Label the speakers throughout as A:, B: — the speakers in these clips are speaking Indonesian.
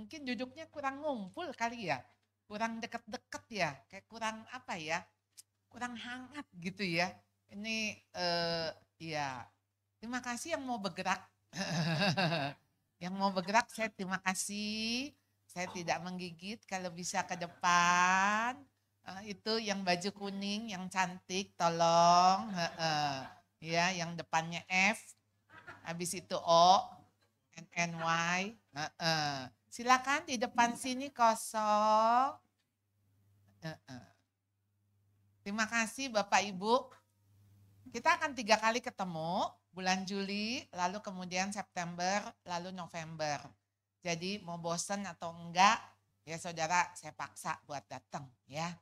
A: mungkin duduknya kurang ngumpul kali ya. Kurang deket-deket ya, kayak kurang apa ya, kurang hangat gitu ya. Ini ya, terima kasih yang mau bergerak. Yang mau bergerak saya terima kasih. Saya tidak menggigit, kalau bisa ke depan. Itu yang baju kuning, yang cantik, tolong. Ya, yang depannya F, habis itu O, N, Y. Silakan di depan sini kosong. Terima kasih Bapak Ibu. Kita akan 3 kali ketemu, bulan Juli, lalu kemudian September, lalu November. Jadi mau bosen atau enggak, ya saudara saya paksa buat datang ya.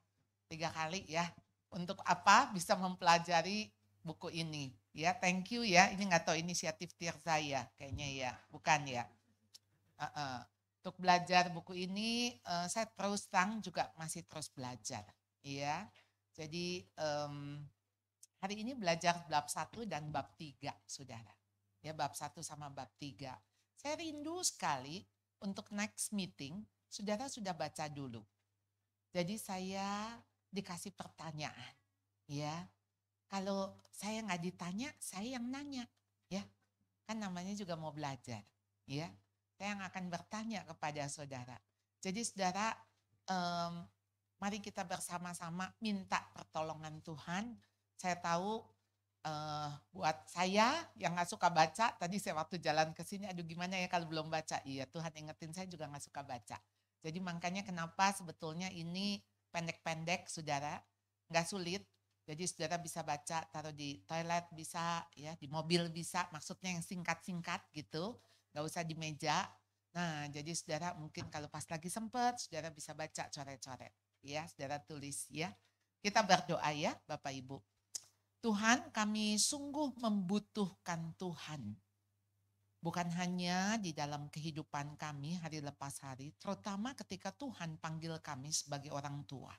A: 3 kali ya. Untuk apa? Bisa mempelajari buku ini. Ya, thank you ya. Ini nggak tahu inisiatif Tirza ya, kayaknya ya. Bukan ya. Untuk belajar buku ini, saya terus terang juga masih terus belajar. Ya. Jadi hari ini belajar bab 1 dan bab 3, saudara. Ya, bab 1 sama bab 3. Saya rindu sekali untuk next meeting, saudara sudah baca dulu. Jadi saya dikasih pertanyaan. Ya, kalau saya nggak ditanya, saya yang nanya. Ya, kan namanya juga mau belajar. Ya, saya yang akan bertanya kepada saudara. Jadi saudara, mari kita bersama-sama minta pertolongan Tuhan. Saya tahu buat saya yang nggak suka baca, tadi saya waktu jalan ke sini, aduh gimana ya kalau belum baca. Iya, Tuhan ingetin saya juga nggak suka baca. Jadi makanya kenapa sebetulnya ini pendek-pendek, saudara, nggak sulit. Jadi saudara bisa baca, taruh di toilet bisa, ya di mobil bisa, maksudnya yang singkat-singkat gitu, nggak usah di meja. Nah, jadi saudara mungkin kalau pas lagi sempet, saudara bisa baca coret-coret. Ya, saudara tulis ya. Kita berdoa ya, Bapak Ibu. Tuhan, kami sungguh membutuhkan Tuhan. Bukan hanya di dalam kehidupan kami hari lepas hari, terutama ketika Tuhan panggil kami sebagai orang tua.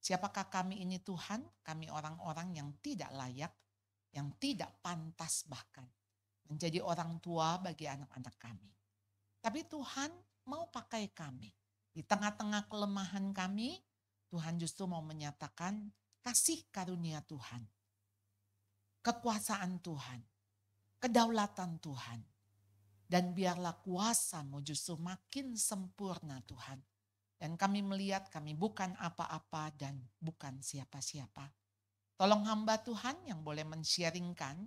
A: Siapakah kami ini Tuhan? Kami orang-orang yang tidak layak, yang tidak pantas bahkan menjadi orang tua bagi anak-anak kami. Tapi Tuhan mau pakai kami. Di tengah-tengah kelemahan kami, Tuhan justru mau menyatakan kasih karunia Tuhan, kekuasaan Tuhan, kedaulatan Tuhan. Dan biarlah kuasa-Mu justru makin sempurna Tuhan. Dan kami melihat kami bukan apa-apa dan bukan siapa-siapa. Tolong hamba Tuhan yang boleh men-sharingkan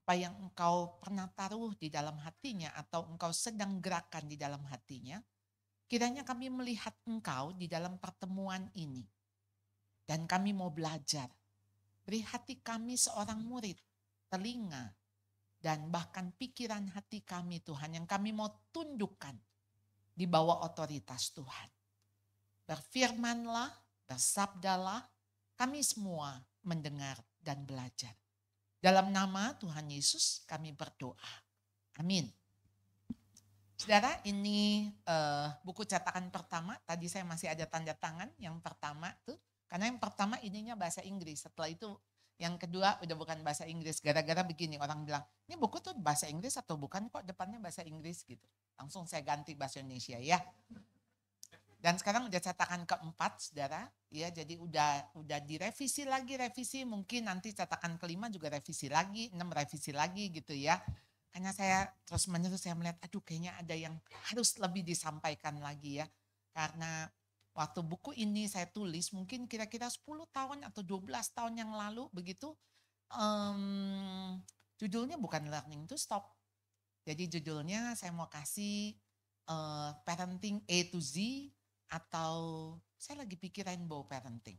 A: apa yang Engkau pernah taruh di dalam hatinya atau Engkau sedang gerakan di dalam hatinya. Kiranya kami melihat Engkau di dalam pertemuan ini. Dan kami mau belajar. Beri hati kami seorang murid, telinga, dan bahkan pikiran hati kami Tuhan yang kami mau tundukkan di bawah otoritas Tuhan. Berfirmanlah, bersabdalah, kami semua mendengar dan belajar. Dalam nama Tuhan Yesus kami berdoa. Amin. Saudara, ini buku cetakan pertama. Tadi saya masih ada tanda tangan yang pertama tuh. Karena yang pertama ininya bahasa Inggris. Setelah itu yang kedua udah bukan bahasa Inggris. Gara-gara begini orang bilang, ini buku tuh bahasa Inggris atau bukan kok depannya bahasa Inggris gitu. Langsung saya ganti bahasa Indonesia ya. Dan sekarang udah cetakan keempat, saudara. Ya, jadi udah direvisi lagi, mungkin nanti cetakan kelima juga revisi lagi, 6 revisi lagi gitu ya. Karena saya terus menerus saya melihat, aduh kayaknya ada yang harus lebih disampaikan lagi ya. Karena waktu buku ini saya tulis mungkin kira-kira 10 tahun atau 12 tahun yang lalu begitu. Judulnya bukan Learning to Stop. Jadi judulnya saya mau kasih Parenting A to Z, atau saya lagi pikir rainbow parenting.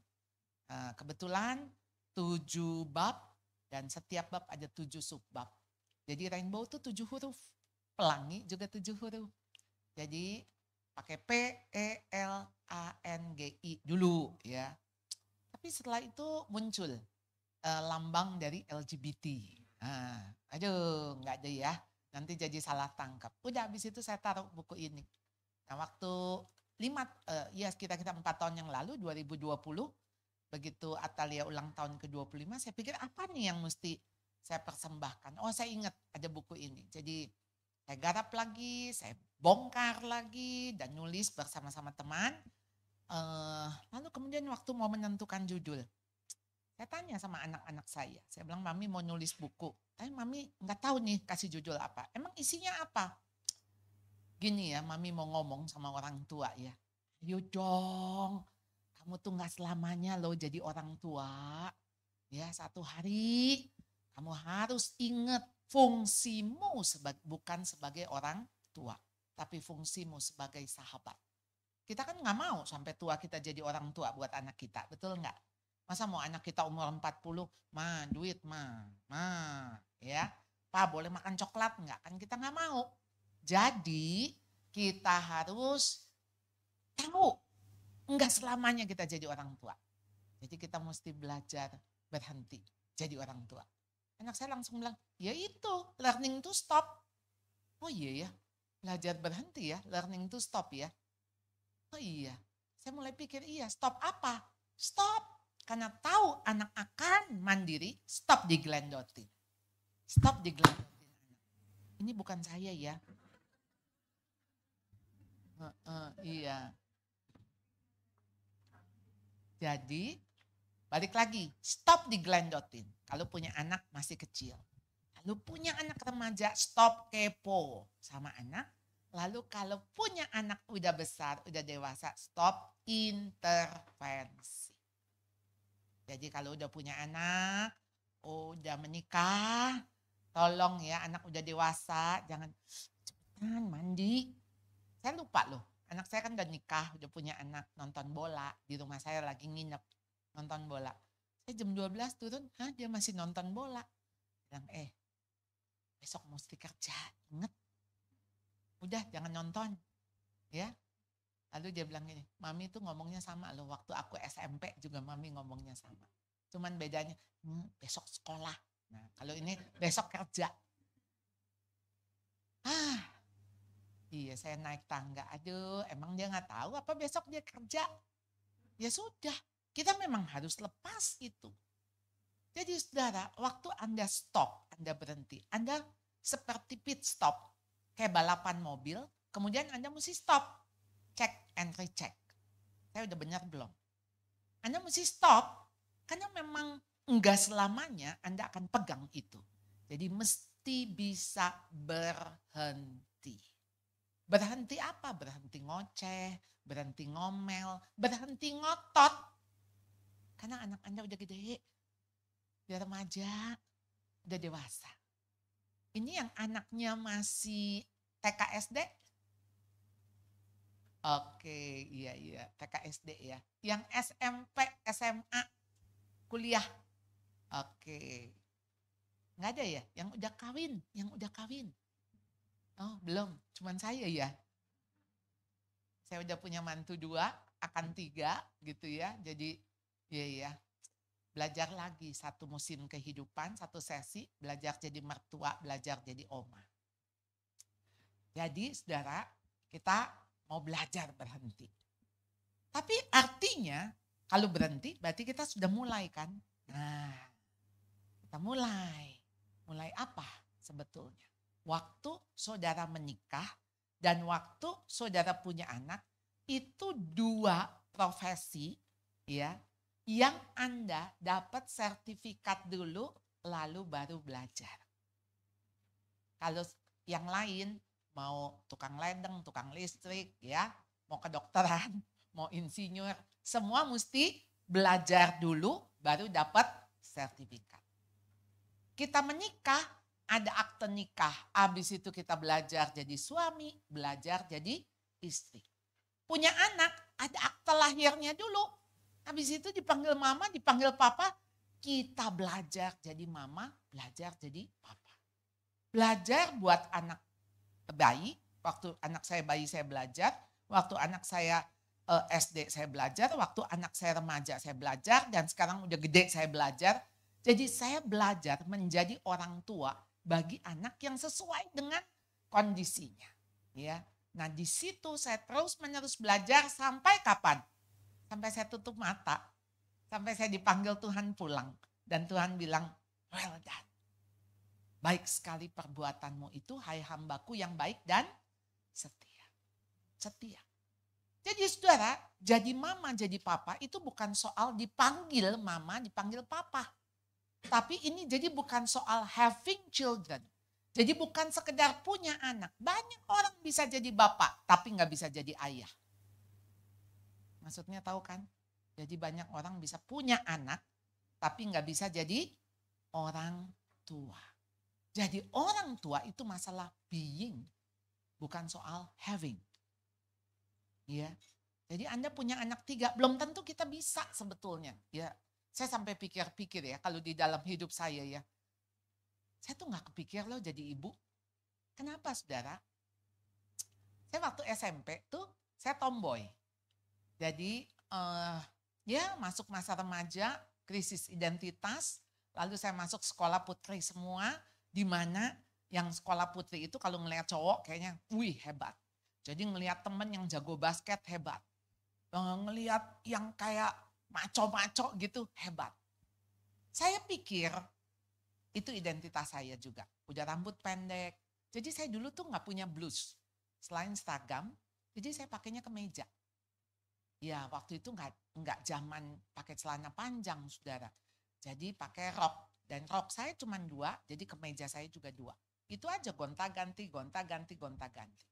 A: Kebetulan 7 bab dan setiap bab ada 7 subbab. Jadi rainbow itu 7 huruf. Pelangi juga 7 huruf. Jadi pakai P, E, L, A, N, G, I dulu ya. Tapi setelah itu muncul lambang dari LGBT. Aduh nggak ada ya. Nanti jadi salah tangkap. Udah habis itu saya taruh buku ini. Nah waktu kira-kira 4 tahun yang lalu 2020 begitu Atalia ulang tahun ke-25 saya pikir apa nih yang mesti saya persembahkan. Oh saya ingat ada buku ini. Jadi Saya garap lagi, saya bongkar lagi dan nulis bersama-sama teman. Lalu kemudian waktu mau menentukan judul, saya tanya sama anak-anak saya bilang mami mau nulis buku, tapi mami nggak tahu nih kasih judul apa. Emang isinya apa? Gini ya, mami mau ngomong sama orang tua ya. Ayo dong, kamu tuh nggak selamanya loh jadi orang tua. Ya satu hari kamu harus ingat fungsimu bukan sebagai orang tua, tapi fungsimu sebagai sahabat. Kita kan nggak mau sampai tua kita jadi orang tua buat anak kita, betul nggak? Masa mau anak kita umur 40, duit ya. Pak boleh makan coklat nggak? Kan kita nggak mau. Jadi kita harus tahu nggak selamanya kita jadi orang tua. Jadi kita mesti belajar berhenti jadi orang tua. Anak saya langsung bilang, ya itu learning to stop. Oh iya ya, belajar berhenti ya, learning to stop ya. Oh iya, saya mulai pikir iya, stop apa? Stop, karena tahu anak akan mandiri, stop diglendotin. Stop diglendotin anak. Ini bukan saya ya. Iya. Jadi, balik lagi, stop diglendotin. Kalau punya anak masih kecil. Lalu punya anak remaja, stop kepo sama anak. Lalu kalau punya anak udah besar, udah dewasa, stop intervensi. Jadi kalau udah punya anak, udah menikah, tolong ya anak udah dewasa, jangan cepetan mandi. Saya lupa loh, anak saya kan udah nikah, udah punya anak, nonton bola. Di rumah saya lagi nginep, nonton bola. Saya jam 12 turun, dia masih nonton bola. Bilang, besok mesti kerja, inget. Udah jangan nonton, ya. Lalu dia bilang gini, mami tuh ngomongnya sama loh, waktu aku SMP juga mami ngomongnya sama. Cuman bedanya, besok sekolah. Nah kalau ini besok kerja. Iya saya naik tangga, aduh emang dia gak tahu apa besok dia kerja. Ya sudah, kita memang harus lepas itu. Jadi saudara, waktu Anda stop, Anda berhenti, Anda seperti pit stop, kayak balapan mobil, kemudian Anda mesti stop, check and recheck. Saya udah benar belum? Anda mesti stop, karena memang enggak selamanya Anda akan pegang itu. Jadi mesti bisa berhenti. Berhenti apa? Berhenti ngoceh, berhenti ngomel, berhenti ngotot. Karena anak Anda udah gede, udah remaja, udah dewasa. Ini yang anaknya masih TK SD. Oke, iya, TK SD ya. Yang SMP, SMA, kuliah. Oke. Nggak ada ya? Yang udah kawin. Oh, belum. Cuman saya ya. Saya udah punya mantu 2, akan 3 gitu ya. Jadi, ya. Belajar lagi satu musim kehidupan, satu sesi, belajar jadi mertua, belajar jadi oma. Jadi saudara, kita mau belajar berhenti. Tapi artinya kalau berhenti berarti kita sudah mulai kan? Nah, kita mulai. Mulai apa sebetulnya? Waktu saudara menikah dan waktu saudara punya anak, itu 2 profesi ya, yang Anda dapat sertifikat dulu lalu baru belajar. Kalau yang lain mau tukang ledeng, tukang listrik ya, mau kedokteran, mau insinyur, semua mesti belajar dulu baru dapat sertifikat. Kita menikah, ada akte nikah, habis itu kita belajar jadi suami, belajar jadi istri. Punya anak, ada akte lahirnya dulu. Habis itu dipanggil mama, dipanggil papa, kita belajar jadi mama, belajar jadi papa. Belajar buat anak bayi, waktu anak saya bayi saya belajar, waktu anak saya SD saya belajar, waktu anak saya remaja saya belajar, dan sekarang udah gede saya belajar. Jadi saya belajar menjadi orang tua bagi anak yang sesuai dengan kondisinya. Ya, nah di situ saya terus menerus belajar sampai kapan? Sampai saya tutup mata, sampai saya dipanggil Tuhan pulang. Dan Tuhan bilang, well done. Baik sekali perbuatanmu itu, hai hambaku yang baik dan setia. Setia. Jadi saudara, jadi mama, jadi papa itu bukan soal dipanggil mama, dipanggil papa. Tapi ini jadi bukan soal having children. Jadi bukan sekedar punya anak. Banyak orang bisa jadi bapak, tapi nggak bisa jadi ayah. Maksudnya tahu kan? Jadi banyak orang bisa punya anak, tapi nggak bisa jadi orang tua. Jadi orang tua itu masalah being, bukan soal having. Ya, jadi Anda punya anak 3, belum tentu kita bisa sebetulnya. Ya, saya sampai pikir-pikir ya, kalau di dalam hidup saya ya, saya tuh nggak kepikir loh jadi ibu. Kenapa saudara? Saya waktu SMP tuh saya tomboy. Jadi ya masuk masa remaja, krisis identitas, lalu saya masuk sekolah putri semua, di mana yang sekolah putri itu kalau ngelihat cowok kayaknya, wih hebat. Jadi ngelihat temen yang jago basket hebat. Ngelihat yang kayak maco-maco gitu hebat. Saya pikir itu identitas saya juga. Udah rambut pendek. Jadi saya dulu tuh nggak punya blus. Selain seragam, jadi saya pakainya kemeja. Ya waktu itu nggak zaman pakai celana panjang saudara. Jadi pakai rok. Dan rok saya cuma 2, jadi kemeja saya juga 2. Itu aja gonta-ganti, gonta-ganti, gonta-ganti.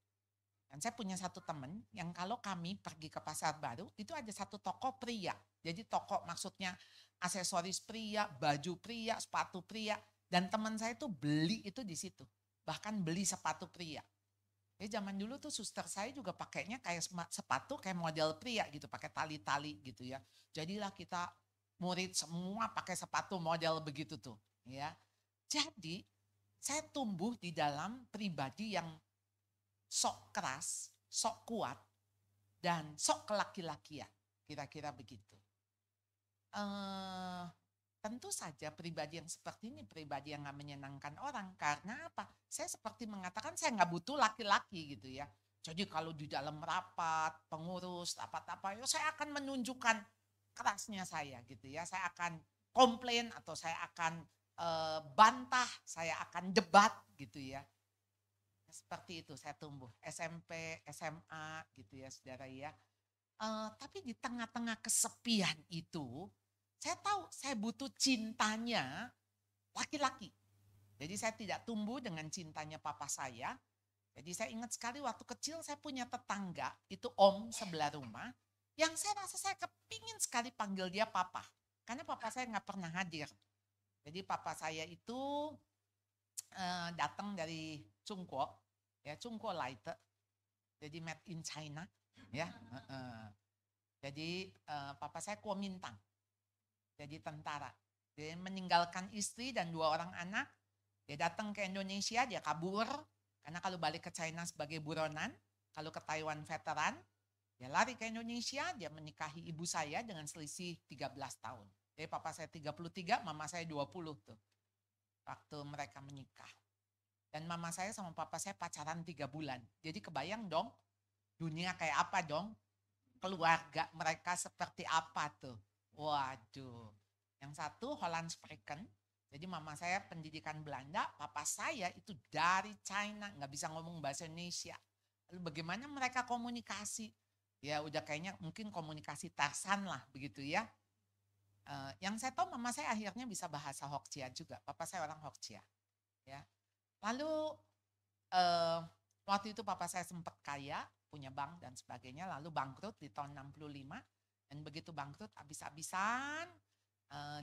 A: Dan saya punya satu teman yang kalau kami pergi ke pasar baru, itu ada satu toko pria. Jadi toko maksudnya aksesoris pria, baju pria, sepatu pria. Dan teman saya tuh beli itu di situ. Bahkan beli sepatu pria. Jadi zaman dulu tuh suster saya juga pakainya kayak sepatu kayak model pria gitu. Pakai tali-tali gitu ya. Jadilah kita murid semua pakai sepatu model begitu tuh. Ya. Jadi saya tumbuh di dalam pribadi yang sok keras, sok kuat, dan sok kelaki-lakian. Kira-kira begitu. Tentu saja pribadi yang seperti ini pribadi yang gak menyenangkan orang. Karena apa? Saya seperti mengatakan saya gak butuh laki-laki gitu ya. Jadi kalau di dalam rapat, pengurus, apa-apa, ya saya akan menunjukkan kerasnya saya gitu ya. Saya akan komplain atau saya akan bantah, saya akan debat gitu ya. Seperti itu saya tumbuh SMP, SMA gitu ya saudara ya. Tapi di tengah-tengah kesepian itu, saya tahu saya butuh cintanya laki-laki. Jadi saya tidak tumbuh dengan cintanya papa saya. Jadi saya ingat sekali waktu kecil saya punya tetangga, itu om sebelah rumah, yang saya rasa saya kepingin sekali panggil dia papa. Karena papa saya nggak pernah hadir. Jadi papa saya itu datang dari Cungko, ya Cungko Light, jadi made in China, ya. Jadi papa saya Kuomintang, jadi tentara. Dia meninggalkan istri dan 2 orang anak, dia datang ke Indonesia, dia kabur, karena kalau balik ke China sebagai buronan, kalau ke Taiwan veteran, dia lari ke Indonesia, dia menikahi ibu saya dengan selisih 13 tahun. Jadi papa saya 33, mama saya 20 tuh, waktu mereka menikah. Dan mama saya sama papa saya pacaran 3 bulan. Jadi kebayang dong, dunia kayak apa dong? Keluarga mereka seperti apa tuh? Waduh. Yang satu Holland Spreken. Jadi mama saya pendidikan Belanda, papa saya itu dari China, nggak bisa ngomong bahasa Indonesia. Lalu bagaimana mereka komunikasi? Ya udah kayaknya mungkin komunikasi Tarsan lah begitu ya. Yang saya tahu mama saya akhirnya bisa bahasa Hokjia juga. Papa saya orang Hokjia. Ya. Lalu waktu itu papa saya sempat kaya, punya bank dan sebagainya, lalu bangkrut di tahun 65. Dan begitu bangkrut habis-habisan,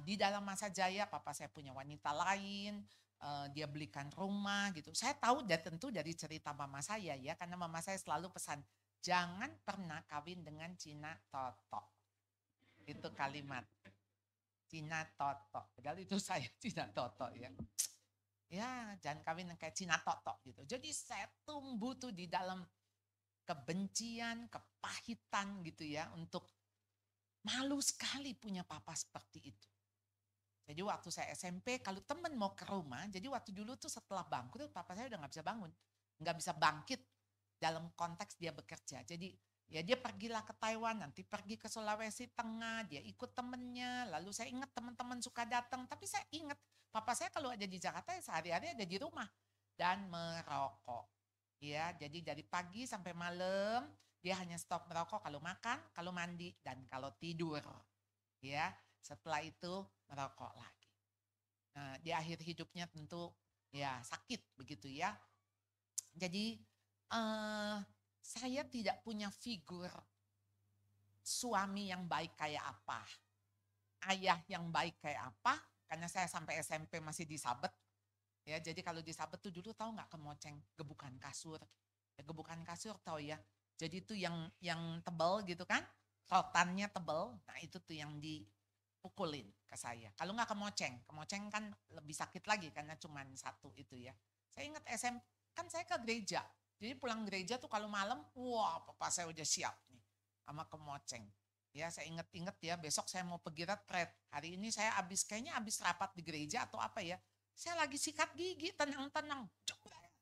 A: di dalam masa jaya papa saya punya wanita lain, dia belikan rumah gitu. Saya tahu tentu dari cerita mama saya ya, karena mama saya selalu pesan, jangan pernah kawin dengan Cina Toto. Itu kalimat, Cina Toto. Padahal itu saya Cina Toto ya. Ya jangan kawin kayak Cina Toto gitu. Jadi saya tumbuh tuh di dalam kebencian, kepahitan gitu ya. Untuk malu sekali punya papa seperti itu. Jadi waktu saya SMP kalau temen mau ke rumah, jadi waktu dulu tuh setelah bangkrut papa saya udah gak bisa bangun. Gak bisa bangkit dalam konteks dia bekerja. Jadi ya dia pergilah ke Taiwan, nanti pergi ke Sulawesi Tengah, dia ikut temennya. Lalu saya ingat teman-teman suka datang, tapi saya ingat Papa saya kalau ada di Jakarta ya sehari-hari ada di rumah dan merokok. Ya, jadi dari pagi sampai malam dia hanya stop merokok kalau makan, kalau mandi dan kalau tidur. Ya, setelah itu merokok lagi. Nah, di akhir hidupnya tentu ya sakit begitu ya. Jadi saya tidak punya figur suami yang baik kayak apa, ayah yang baik kayak apa, karena saya sampai SMP masih disabet. Ya, jadi kalau disabet tuh dulu tahu nggak kemoceng, gebukan kasur. Ya, gebukan kasur tahu ya. Jadi itu yang tebal gitu kan, rotannya tebal. Nah itu tuh yang dipukulin ke saya. Kalau nggak kemoceng, kemoceng kan lebih sakit lagi karena cuma satu itu ya. Saya ingat SMP kan saya ke gereja. Jadi pulang gereja tuh kalau malam, wah papa saya udah siap nih sama kemoceng. Ya saya inget-inget ya besok saya mau pergi retret. Hari ini saya kayaknya habis rapat di gereja atau apa ya. Saya lagi sikat gigi, tenang-tenang.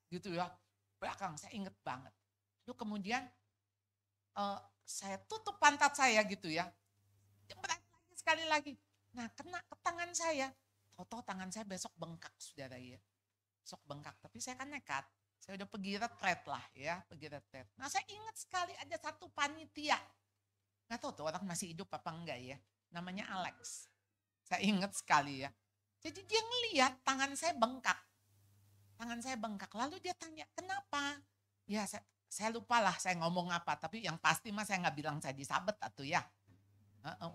A: Gitu ya. Belakang, saya inget banget. Lalu kemudian saya tutup pantat saya gitu ya. Jebret lagi sekali lagi. Nah kena ke tangan saya. Tahu-tahu tangan saya besok bengkak saudara ya. Besok bengkak, tapi saya kan nekat. Saya udah pergi retret lah ya, pergi retret. Nah saya ingat sekali ada satu panitia. Nggak tahu tuh orang masih hidup apa enggak ya. Namanya Alex. Saya ingat sekali ya. Jadi dia ngeliat tangan saya bengkak. Tangan saya bengkak. Lalu dia tanya, kenapa? Ya saya lupa lah saya ngomong apa. Tapi yang pasti mah saya nggak bilang saya disabet atau ya.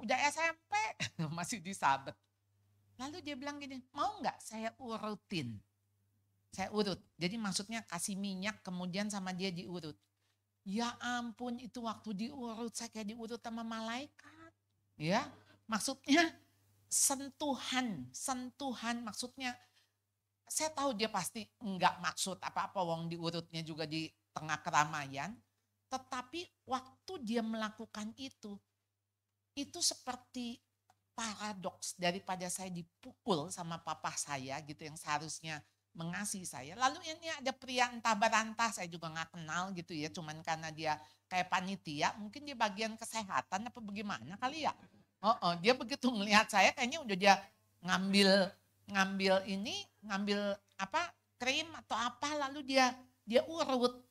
A: Udah SMP masih disabet. Lalu dia bilang gini, mau nggak saya urutin? Saya urut. Jadi maksudnya kasih minyak kemudian sama dia diurut. Ya ampun itu waktu diurut saya kayak diurut sama malaikat. Ya maksudnya sentuhan maksudnya saya tahu dia pasti enggak maksud apa-apa wong diurutnya juga di tengah keramaian. Tetapi waktu dia melakukan itu seperti paradoks daripada saya dipukul sama papa saya gitu yang seharusnya mengasihi saya. Lalu ini ada pria entah berantah saya juga nggak kenal gitu ya. Cuman karena dia kayak panitia mungkin di bagian kesehatan apa bagaimana kali ya. Dia begitu melihat saya kayaknya udah dia ngambil ngambil apa krim atau apa lalu dia urut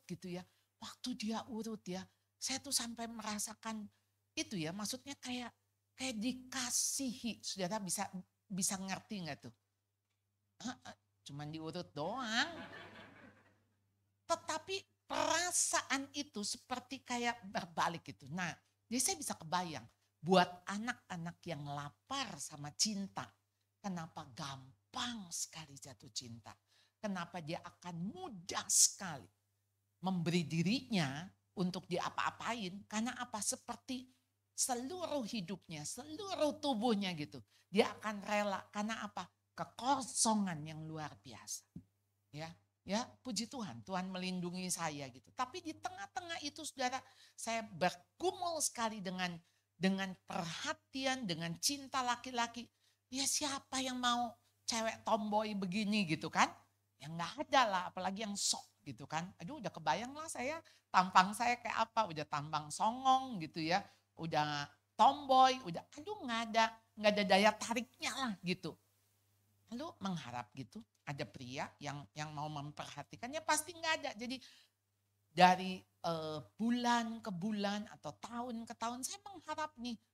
A: gitu ya. Waktu dia urut ya, saya tuh sampai merasakan itu ya, maksudnya kayak dikasihi. Saudara bisa bisa ngerti nggak tuh? Cuman diurut doang. Tetapi perasaan itu seperti kayak berbalik gitu. Nah, jadi saya bisa kebayang buat anak-anak yang lapar sama cinta, kenapa gampang sekali jatuh cinta. Kenapa dia akan mudah sekali memberi dirinya untuk diapa-apain. Karena apa? Seperti seluruh hidupnya, seluruh tubuhnya gitu. Dia akan rela. Karena apa? Kekosongan yang luar biasa. Ya, puji Tuhan, Tuhan melindungi saya gitu. Tapi di tengah-tengah itu saudara, saya bergumul sekali dengan perhatian, dengan cinta laki-laki. Ya siapa yang mau cewek tomboy begini gitu kan? Ya nggak ada lah, apalagi yang sok gitu kan. Aduh udah kebayang lah saya, tampang saya kayak apa, udah tampang songong gitu ya. Udah tomboy, udah aduh nggak ada daya tariknya lah gitu. Lalu mengharap gitu, ada pria yang mau memperhatikannya pasti nggak ada. Jadi dari bulan ke bulan atau tahun ke tahun saya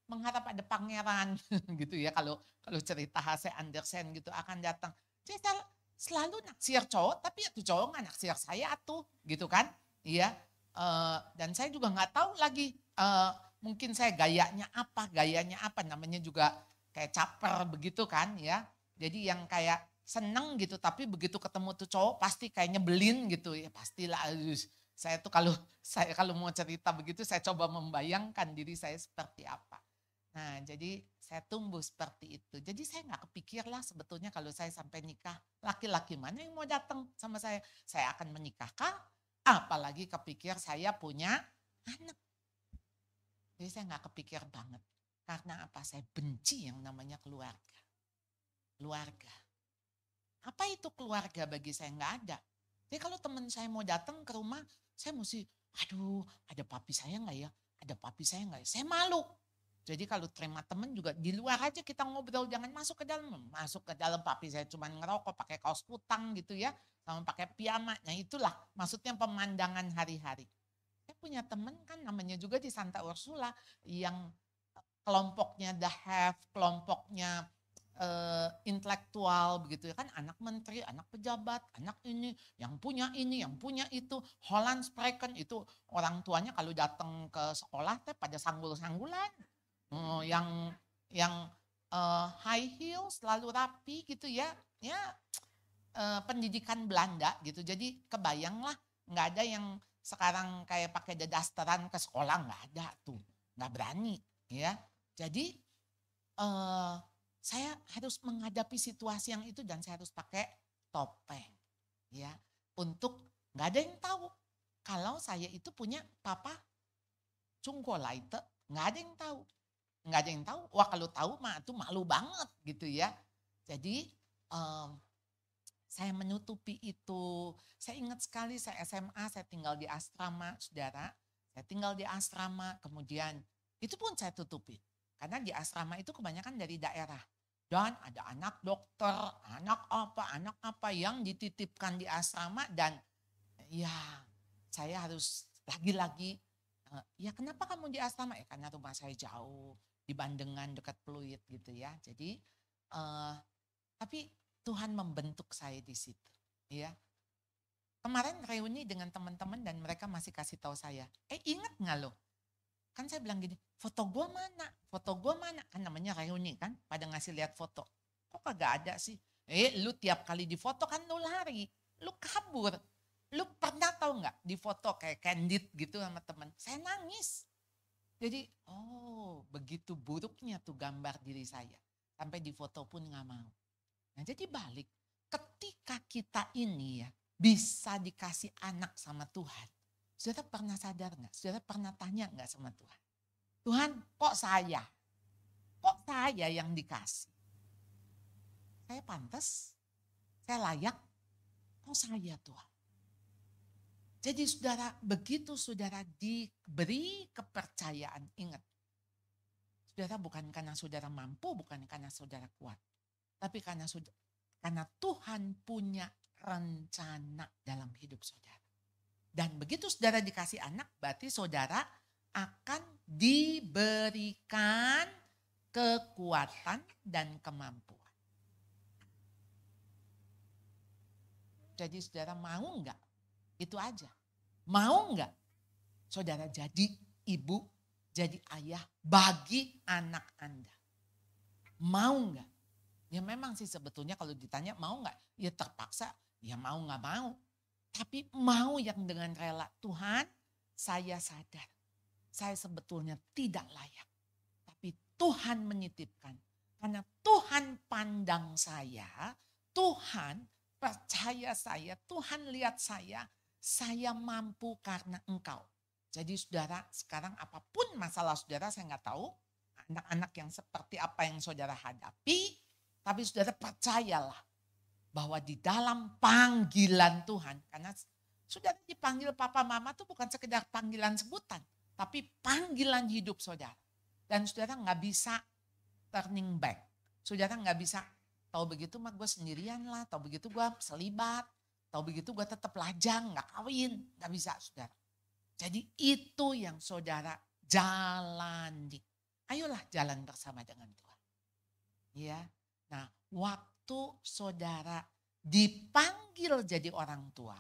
A: mengharap ada pangeran gitu ya kalau cerita H.C. Andersen gitu akan datang. Jadi saya selalu naksir cowok tapi itu cowok nggak naksir saya tuh gitu kan. Iya. Dan saya juga nggak tahu lagi mungkin saya gayanya apa namanya juga kayak caper begitu kan ya. Jadi yang kayak seneng gitu tapi begitu ketemu tuh cowok pasti kayak nyebelin gitu ya pastilah. Saya tuh kalau mau cerita begitu saya coba membayangkan diri saya seperti apa. Nah jadi saya tumbuh seperti itu. Jadi saya nggak kepikir lah sebetulnya kalau saya sampai nikah. Laki-laki mana yang mau datang sama saya. Saya akan menikahkah? Apalagi kepikir saya punya anak. Jadi saya nggak kepikir banget. Karena apa? Saya benci yang namanya keluarga. Keluarga. Apa itu keluarga bagi saya? Nggak ada. Jadi kalau teman saya mau datang ke rumah, saya mesti, aduh ada papi saya nggak ya? Ada papi saya nggak ya? Saya malu. Jadi kalau terima temen juga di luar aja kita ngobrol, jangan masuk ke dalam. Masuk ke dalam papi saya cuma ngerokok pakai kaos kutang gitu ya, sama pakai piyama. Nah itulah maksudnya pemandangan hari-hari. Saya punya temen kan namanya juga di Santa Ursula yang kelompoknya the have, kelompoknya intelektual begitu ya kan, anak menteri, anak pejabat, anak ini, yang punya itu. Holland Spreken itu orang tuanya kalau datang ke sekolah teh pada sanggul-sanggulan. Yang high heels selalu rapi gitu ya. Ya pendidikan Belanda gitu. Jadi kebayanglah nggak ada yang sekarang kayak pakai dasteran ke sekolah, nggak ada tuh, nggak berani ya. Jadi saya harus menghadapi situasi yang itu dan saya harus pakai topeng ya, untuk nggak ada yang tahu kalau saya itu punya papa cungkolaite, nggak ada yang tahu. Nggak ada yang tahu. Wah kalau tahu mah itu malu banget gitu ya. Jadi saya menutupi itu. Saya ingat sekali saya SMA, saya tinggal di asrama, saudara. Saya tinggal di asrama, kemudian itu pun saya tutupi. Karena di asrama itu kebanyakan dari daerah. Dan ada anak dokter, anak apa yang dititipkan di asrama. Dan ya saya harus lagi-lagi, ya kenapa kamu di asrama? Ya karena rumah saya jauh, di Bandengan dekat Pluit gitu ya. Jadi tapi Tuhan membentuk saya di situ ya. Kemarin reuni dengan teman-teman dan mereka masih kasih tahu saya, ingat nggak lo? Kan saya bilang gini, foto gue mana? Foto gue mana? Kan namanya reuni kan, pada ngasih lihat foto. Kok kagak ada sih? Lu tiap kali di foto kan lu lari, lu kabur. Lu pernah tahu nggak di foto kayak candid gitu sama teman? Saya nangis. Jadi, begitu buruknya tuh gambar diri saya. Sampai di foto pun nggak mau. Nah jadi balik, ketika kita ini ya bisa dikasih anak sama Tuhan. Saudara pernah sadar nggak? Saudara pernah tanya nggak sama Tuhan? Tuhan kok saya? Kok saya yang dikasih? Saya pantas? Saya layak? Kok saya Tuhan? Jadi saudara, begitu saudara diberi kepercayaan, ingat. Saudara bukan karena saudara mampu, bukan karena saudara kuat. Tapi karena Tuhan punya rencana dalam hidup saudara. Dan begitu saudara dikasih anak, berarti saudara akan diberikan kekuatan dan kemampuan. Jadi saudara mau enggak? Itu aja. Mau enggak saudara jadi ibu, jadi ayah bagi anak Anda? Mau enggak? Ya memang sih sebetulnya kalau ditanya mau enggak? Ya terpaksa, ya mau enggak mau. Tapi mau yang dengan rela. Tuhan, saya sadar. Saya sebetulnya tidak layak. Tapi Tuhan menitipkan. Karena Tuhan pandang saya, Tuhan percaya saya, Tuhan lihat saya mampu karena Engkau. Jadi saudara, sekarang apapun masalah saudara, saya nggak tahu anak-anak yang seperti apa yang saudara hadapi, tapi saudara percayalah bahwa di dalam panggilan Tuhan, karena saudara dipanggil papa mama itu bukan sekedar panggilan sebutan, tapi panggilan hidup saudara. Dan saudara nggak bisa turning back. Saudara nggak bisa, tahu begitu mah gue sendirian lah, tahu begitu gue selibat, tahu begitu gue tetap lajang, nggak kawin, nggak bisa saudara. Jadi itu yang saudara jalani. Ayolah jalan bersama dengan Tuhan. Ya, nah waktu saudara dipanggil jadi orang tua,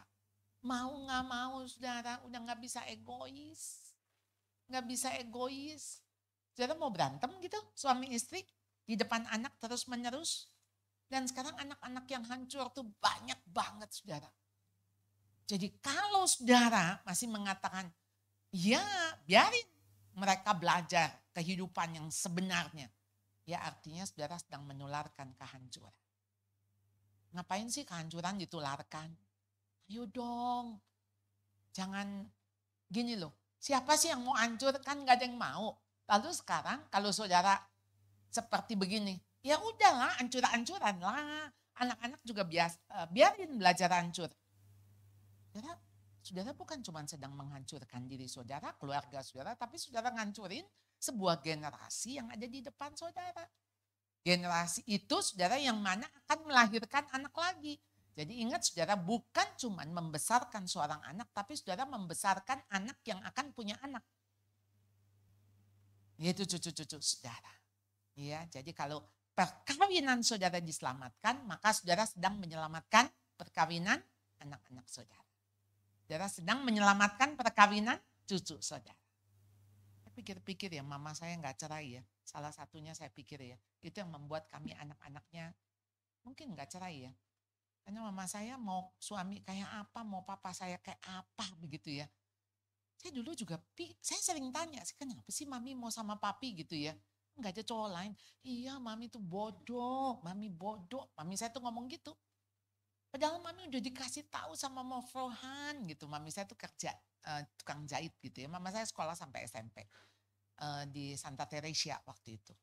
A: mau nggak mau saudara udah nggak bisa egois, nggak bisa egois. Saudara mau berantem gitu suami istri di depan anak terus menerus. Dan sekarang anak-anak yang hancur tuh banyak banget saudara. Jadi kalau saudara masih mengatakan, ya biarin mereka belajar kehidupan yang sebenarnya. Ya artinya saudara sedang menularkan kehancuran. Ngapain sih kehancuran ditularkan? Ayo dong. Jangan gini loh. Siapa sih yang mau hancur? Kan gak ada yang mau. Lalu sekarang kalau saudara seperti begini. Ya udahlah hancur-hancuran lah. Anak-anak juga biarin belajar hancur. saudara bukan cuma sedang menghancurkan diri saudara, keluarga saudara, tapi saudara ngancurin sebuah generasi yang ada di depan saudara. Generasi itu saudara yang mana akan melahirkan anak lagi. Jadi ingat saudara, bukan cuma membesarkan seorang anak, tapi saudara membesarkan anak yang akan punya anak. Yaitu cucu-cucu saudara. Ya, jadi kalau perkawinan saudara diselamatkan, maka saudara sedang menyelamatkan perkawinan anak-anak saudara. Saudara sedang menyelamatkan perkawinan cucu saudara. Saya pikir-pikir ya, mama saya nggak cerai ya. Salah satunya saya pikir ya, itu yang membuat kami anak-anaknya mungkin nggak cerai ya. Karena mama saya mau suami kayak apa, mau papa saya kayak apa begitu ya. Saya dulu juga, saya sering tanya, kenapa sih mami mau sama papi gitu ya. Enggak ada cowok lain. Iya mami tuh bodoh, mami bodoh. Mami saya tuh ngomong gitu. Padahal mami udah dikasih tahu sama Mofrohan gitu. Mami saya tuh kerja tukang jahit gitu ya. Mama saya sekolah sampai SMP di Santa Teresia waktu itu.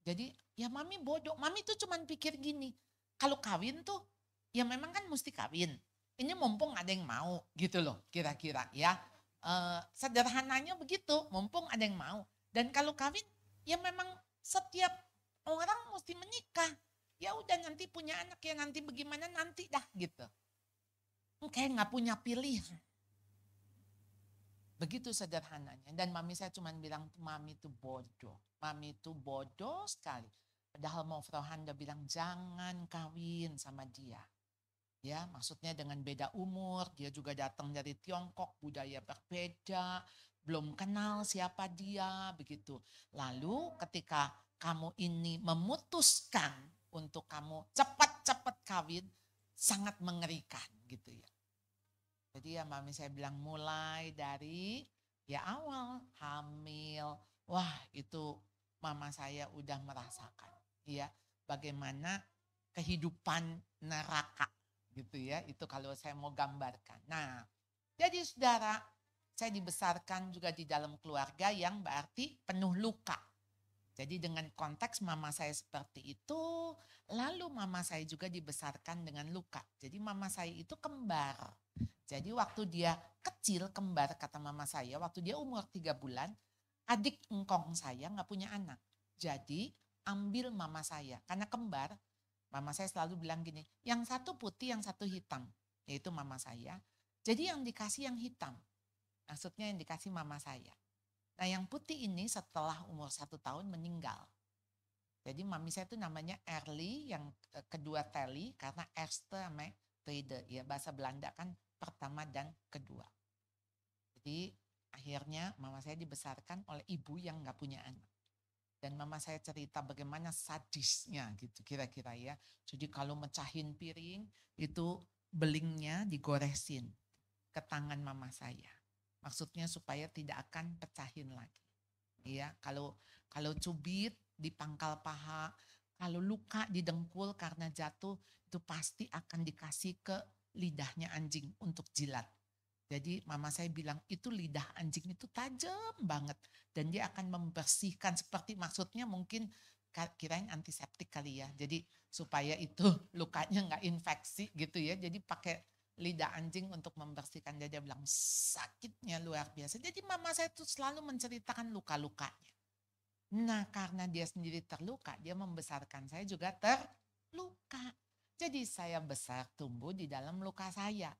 A: Jadi ya mami bodoh. Mami tuh cuman pikir gini. Kalau kawin tuh ya memang kan mesti kawin. Ini mumpung ada yang mau gitu loh kira-kira ya. Sederhananya begitu, mumpung ada yang mau. Dan kalau kawin ya memang setiap orang mesti menikah. Ya udah nanti punya anak ya nanti bagaimana nanti dah gitu. Kayak nggak punya pilihan. Begitu sederhananya. Dan mami saya cuma bilang mami itu bodoh. Mami itu bodoh sekali. Padahal Mofrohan udah bilang jangan kawin sama dia. Ya, maksudnya dengan beda umur, dia juga datang dari Tiongkok, budaya berbeda, belum kenal siapa dia, begitu. Lalu ketika kamu ini memutuskan untuk kamu cepat-cepat kawin, sangat mengerikan gitu ya. Jadi ya mami saya bilang mulai dari ya awal hamil, wah itu mama saya udah merasakan ya bagaimana kehidupan neraka gitu ya, itu kalau saya mau gambarkan. Nah, jadi saudara, saya dibesarkan juga di dalam keluarga yang berarti penuh luka. Jadi dengan konteks mama saya seperti itu, lalu mama saya juga dibesarkan dengan luka. Jadi mama saya itu kembar. Jadi waktu dia kecil kembar kata mama saya, waktu dia umur 3 bulan, adik engkong saya nggak punya anak. Jadi ambil mama saya, karena kembar. Mama saya selalu bilang gini, yang satu putih, yang satu hitam. Yaitu mama saya. Jadi yang dikasih yang hitam. Maksudnya yang dikasih mama saya. Nah yang putih ini setelah umur 1 tahun meninggal. Jadi mami saya itu namanya Erli, yang kedua Telly, karena Erste sama Tweede. Ya, bahasa Belanda kan pertama dan kedua. Jadi akhirnya mama saya dibesarkan oleh ibu yang gak punya anak. Dan mama saya cerita bagaimana sadisnya gitu kira-kira ya. Jadi kalau mecahin piring itu belingnya digoresin ke tangan mama saya. Maksudnya supaya tidak akan pecahin lagi. Ya, kalau cubit di pangkal paha, kalau luka di dengkul karena jatuh itu pasti akan dikasih ke lidahnya anjing untuk jilat. Jadi mama saya bilang itu lidah anjing itu tajam banget. Dan dia akan membersihkan seperti maksudnya mungkin kirain antiseptik kali ya. Jadi supaya itu lukanya nggak infeksi gitu ya. Jadi pakai lidah anjing untuk membersihkan. Dia bilang sakitnya luar biasa. Jadi mama saya tuh selalu menceritakan luka-lukanya. Nah karena dia sendiri terluka, dia membesarkan saya juga terluka. Jadi saya besar tumbuh di dalam luka saya.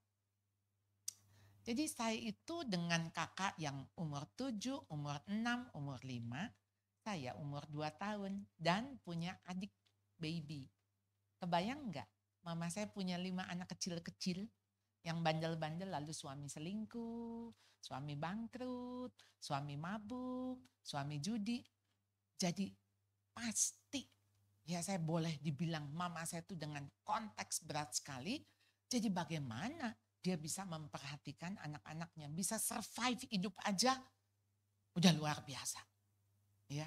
A: Jadi saya itu dengan kakak yang umur 7, umur 6, umur 5, saya umur 2 tahun dan punya adik baby. Kebayang enggak? Mama saya punya 5 anak kecil-kecil yang bandel-bandel, lalu suami selingkuh, suami bangkrut, suami mabuk, suami judi. Jadi pasti ya saya boleh dibilang mama saya itu dengan konteks berat sekali. Jadi bagaimana dia bisa memperhatikan anak-anaknya, bisa survive hidup aja udah luar biasa. Ya.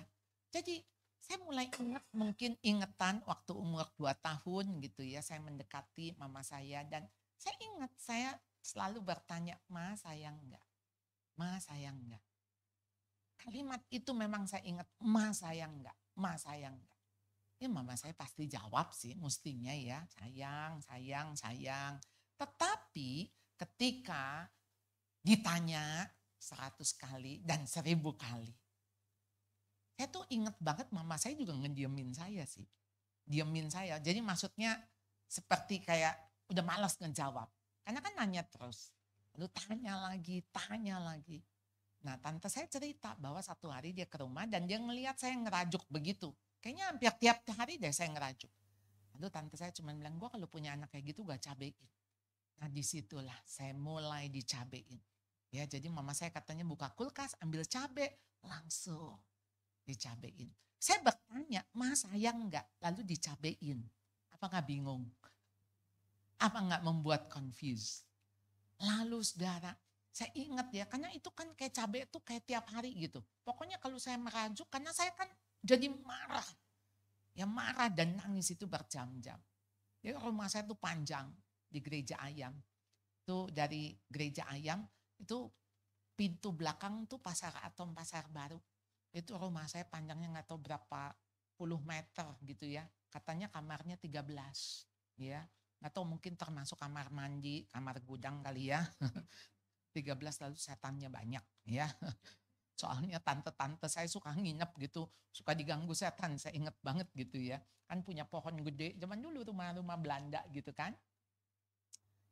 A: Jadi saya mulai ingat, mungkin ingetan waktu umur 2 tahun gitu ya, saya mendekati mama saya dan saya ingat saya selalu bertanya, "Ma sayang enggak? Ma sayang enggak?" Kalimat itu memang saya ingat, "Ma sayang enggak? Ma sayang enggak?" Ya mama saya pasti jawab sih mestinya ya, sayang, sayang, sayang. Tetapi ketika ditanya 100 kali dan 1000 kali. Saya tuh inget banget mama saya juga ngediemin saya sih. Diemin saya. Jadi maksudnya seperti kayak udah malas ngejawab. Karena kan nanya terus. Lalu tanya lagi. Nah tante saya cerita bahwa satu hari dia ke rumah dan dia ngelihat saya ngerajuk begitu. Kayaknya hampir tiap hari deh saya ngerajuk. Lalu tante saya cuma bilang, gue kalau punya anak kayak gitu gak cabein. Nah disitulah saya mulai dicabein. Ya, jadi mama saya katanya buka kulkas, ambil cabai, langsung dicabein. Saya bertanya, ma sayang enggak? Lalu dicabein. Apa enggak bingung? Apa enggak membuat confused? Lalu saudara, saya ingat ya, karena itu kan kayak cabai itu kayak tiap hari gitu. Pokoknya kalau saya merajuk, karena saya kan jadi marah. Ya marah dan nangis itu berjam-jam. Jadi rumah saya tuh panjang di Gereja Ayam. Itu dari Gereja Ayam, itu pintu belakang tuh Pasar Atom, Pasar Baru. Itu rumah saya panjangnya nggak tahu berapa puluh meter gitu ya. Katanya kamarnya 13 ya. Nggak tahu mungkin termasuk kamar mandi, kamar gudang kali ya. 13 lalu setannya banyak ya. Soalnya tante-tante saya suka nginep gitu, suka diganggu setan, saya inget banget gitu ya. Kan punya pohon gede, zaman dulu rumah-rumah Belanda gitu kan.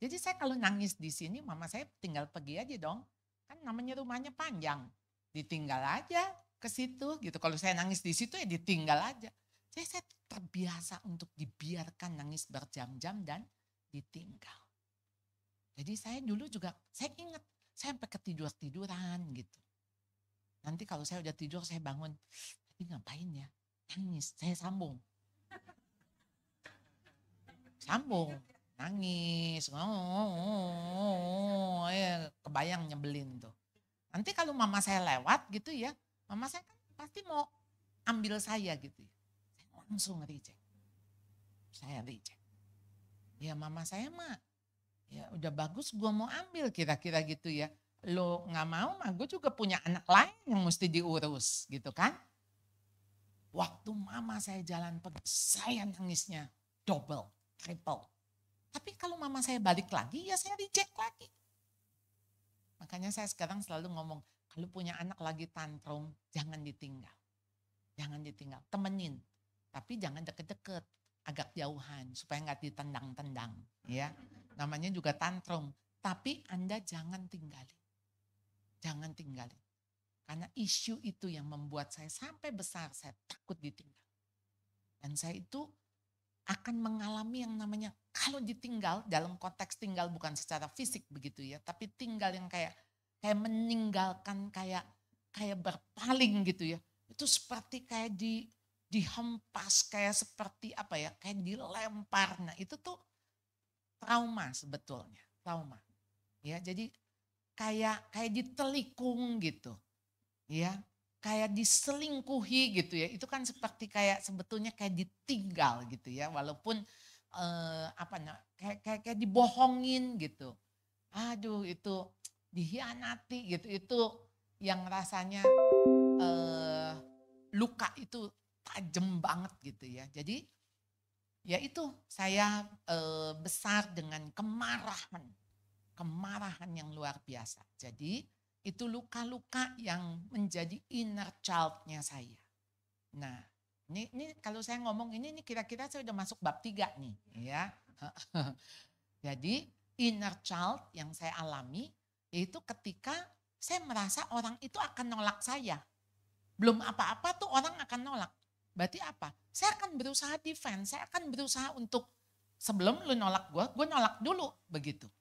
A: Jadi saya kalau nangis di sini mama saya tinggal pergi aja dong. Kan namanya rumahnya panjang. Ditinggal aja ke situ gitu. Kalau saya nangis di situ ya ditinggal aja. Jadi saya terbiasa untuk dibiarkan nangis berjam-jam dan ditinggal. Jadi saya dulu juga, saya ingat, saya sampai ketidur-tiduran gitu. Nanti kalau saya udah tidur saya bangun, tapi ngapain ya? Nangis, saya sambung. Nangis, kebayang nyebelin tuh. Nanti kalau mama saya lewat gitu ya, mama saya kan pasti mau ambil saya gitu ya. Saya langsung reject. Saya reject. Ya mama saya mah, ya udah bagus gua mau ambil kira-kira gitu ya. Lo gak mau mah gue juga punya anak lain yang mesti diurus gitu kan. Waktu mama saya jalan pergi, saya nangisnya double, triple. Tapi kalau mama saya balik lagi, ya saya reject lagi. Makanya saya sekarang selalu ngomong, kalau punya anak lagi tantrum, jangan ditinggal. Jangan ditinggal, temenin. Tapi jangan deket-deket, agak jauhan, supaya nggak ditendang-tendang. Ya, namanya juga tantrum. Tapi Anda jangan tinggalin. Jangan tinggalin. Karena isu itu yang membuat saya sampai besar, saya takut ditinggal. Dan saya itu akan mengalami yang namanya kalau ditinggal, dalam konteks tinggal bukan secara fisik begitu ya, tapi tinggal yang kayak meninggalkan, kayak berpaling gitu ya. Itu seperti kayak dihempas, kayak seperti apa ya, kayak dilempar. Nah itu tuh trauma sebetulnya, trauma. Ya, jadi kayak ditelikung gitu. Ya, kayak diselingkuhi gitu ya. Itu kan seperti kayak sebetulnya kayak ditinggal gitu ya. Walaupun kayak dibohongin gitu. Aduh itu dihianati gitu. Itu yang rasanya luka itu tajam banget gitu ya. Jadi ya itu saya besar dengan kemarahan yang luar biasa. Jadi itu luka-luka yang menjadi inner child-nya saya. Nah, ini kalau saya ngomong ini kira-kira saya udah masuk bab 3 nih, ya. Jadi inner child yang saya alami yaitu ketika saya merasa orang itu akan nolak saya. Belum apa-apa tuh orang akan nolak. Berarti apa? Saya akan berusaha defense, saya akan berusaha untuk sebelum lu nolak gue nolak dulu begitu.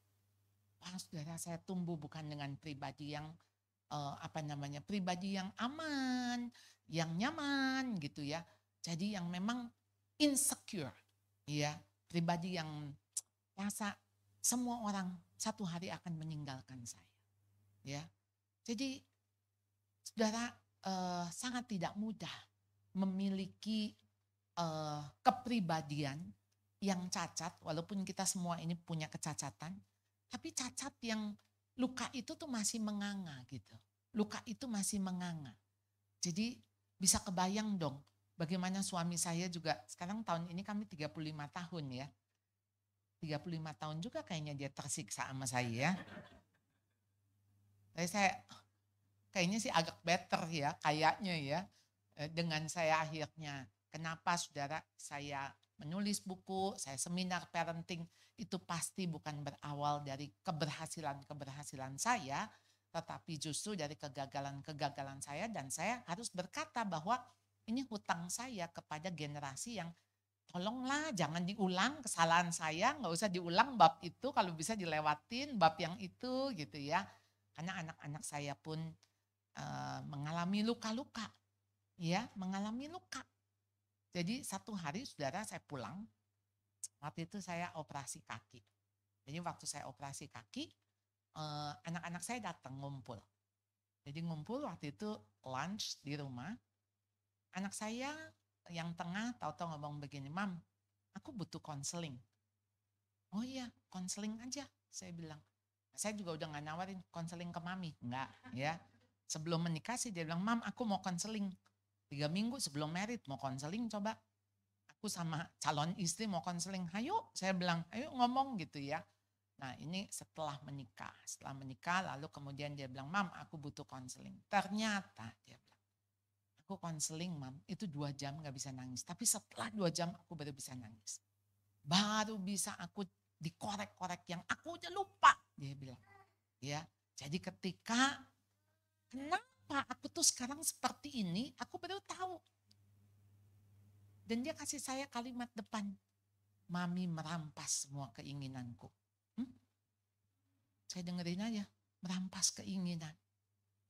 A: Saudara, saya tumbuh bukan dengan pribadi yang pribadi yang aman, yang nyaman gitu ya. Jadi yang memang insecure, ya, pribadi yang rasa semua orang satu hari akan meninggalkan saya, ya. Jadi saudara, sangat tidak mudah memiliki kepribadian yang cacat, walaupun kita semua ini punya kecacatan. Tapi cacat yang luka itu tuh masih menganga gitu. Luka itu masih menganga. Jadi bisa kebayang dong bagaimana suami saya juga, sekarang tahun ini kami 35 tahun ya. 35 tahun juga kayaknya dia tersiksa sama saya ya. Jadi saya kayaknya sih agak better ya, kayaknya ya. Dengan saya akhirnya, kenapa saudara saya menulis buku, saya seminar parenting, itu pasti bukan berawal dari keberhasilan-keberhasilan saya, tetapi justru dari kegagalan-kegagalan saya, dan saya harus berkata bahwa ini hutang saya kepada generasi yang tolonglah jangan diulang kesalahan saya, nggak usah diulang bab itu, kalau bisa dilewatin bab yang itu gitu ya. Karena anak-anak saya pun mengalami luka-luka, ya mengalami luka. Jadi satu hari saudara saya pulang, waktu itu saya operasi kaki. Jadi waktu saya operasi kaki, anak-anak saya datang ngumpul. Jadi ngumpul waktu itu lunch di rumah. Anak saya yang tengah tahu-tahu ngomong begini, Mam, aku butuh konseling. Oh iya, konseling aja, saya bilang. Saya juga udah gak nawarin konseling ke mami, enggak ya. Sebelum menikah sih dia bilang, Mam aku mau konseling. 3 minggu sebelum merit mau konseling coba. Aku sama calon istri mau konseling, ayo saya bilang, ayo ngomong gitu ya. Nah ini setelah menikah lalu kemudian dia bilang, Mam aku butuh konseling. Ternyata dia bilang, aku konseling Mam, itu 2 jam gak bisa nangis. Tapi setelah 2 jam aku baru bisa nangis. Baru bisa aku dikorek-korek yang aku udah lupa, dia bilang. Ya, jadi ketika kenapa aku tuh sekarang seperti ini, aku baru tahu. Dan dia kasih saya kalimat depan, Mami merampas semua keinginanku. Saya dengerin aja, merampas keinginan.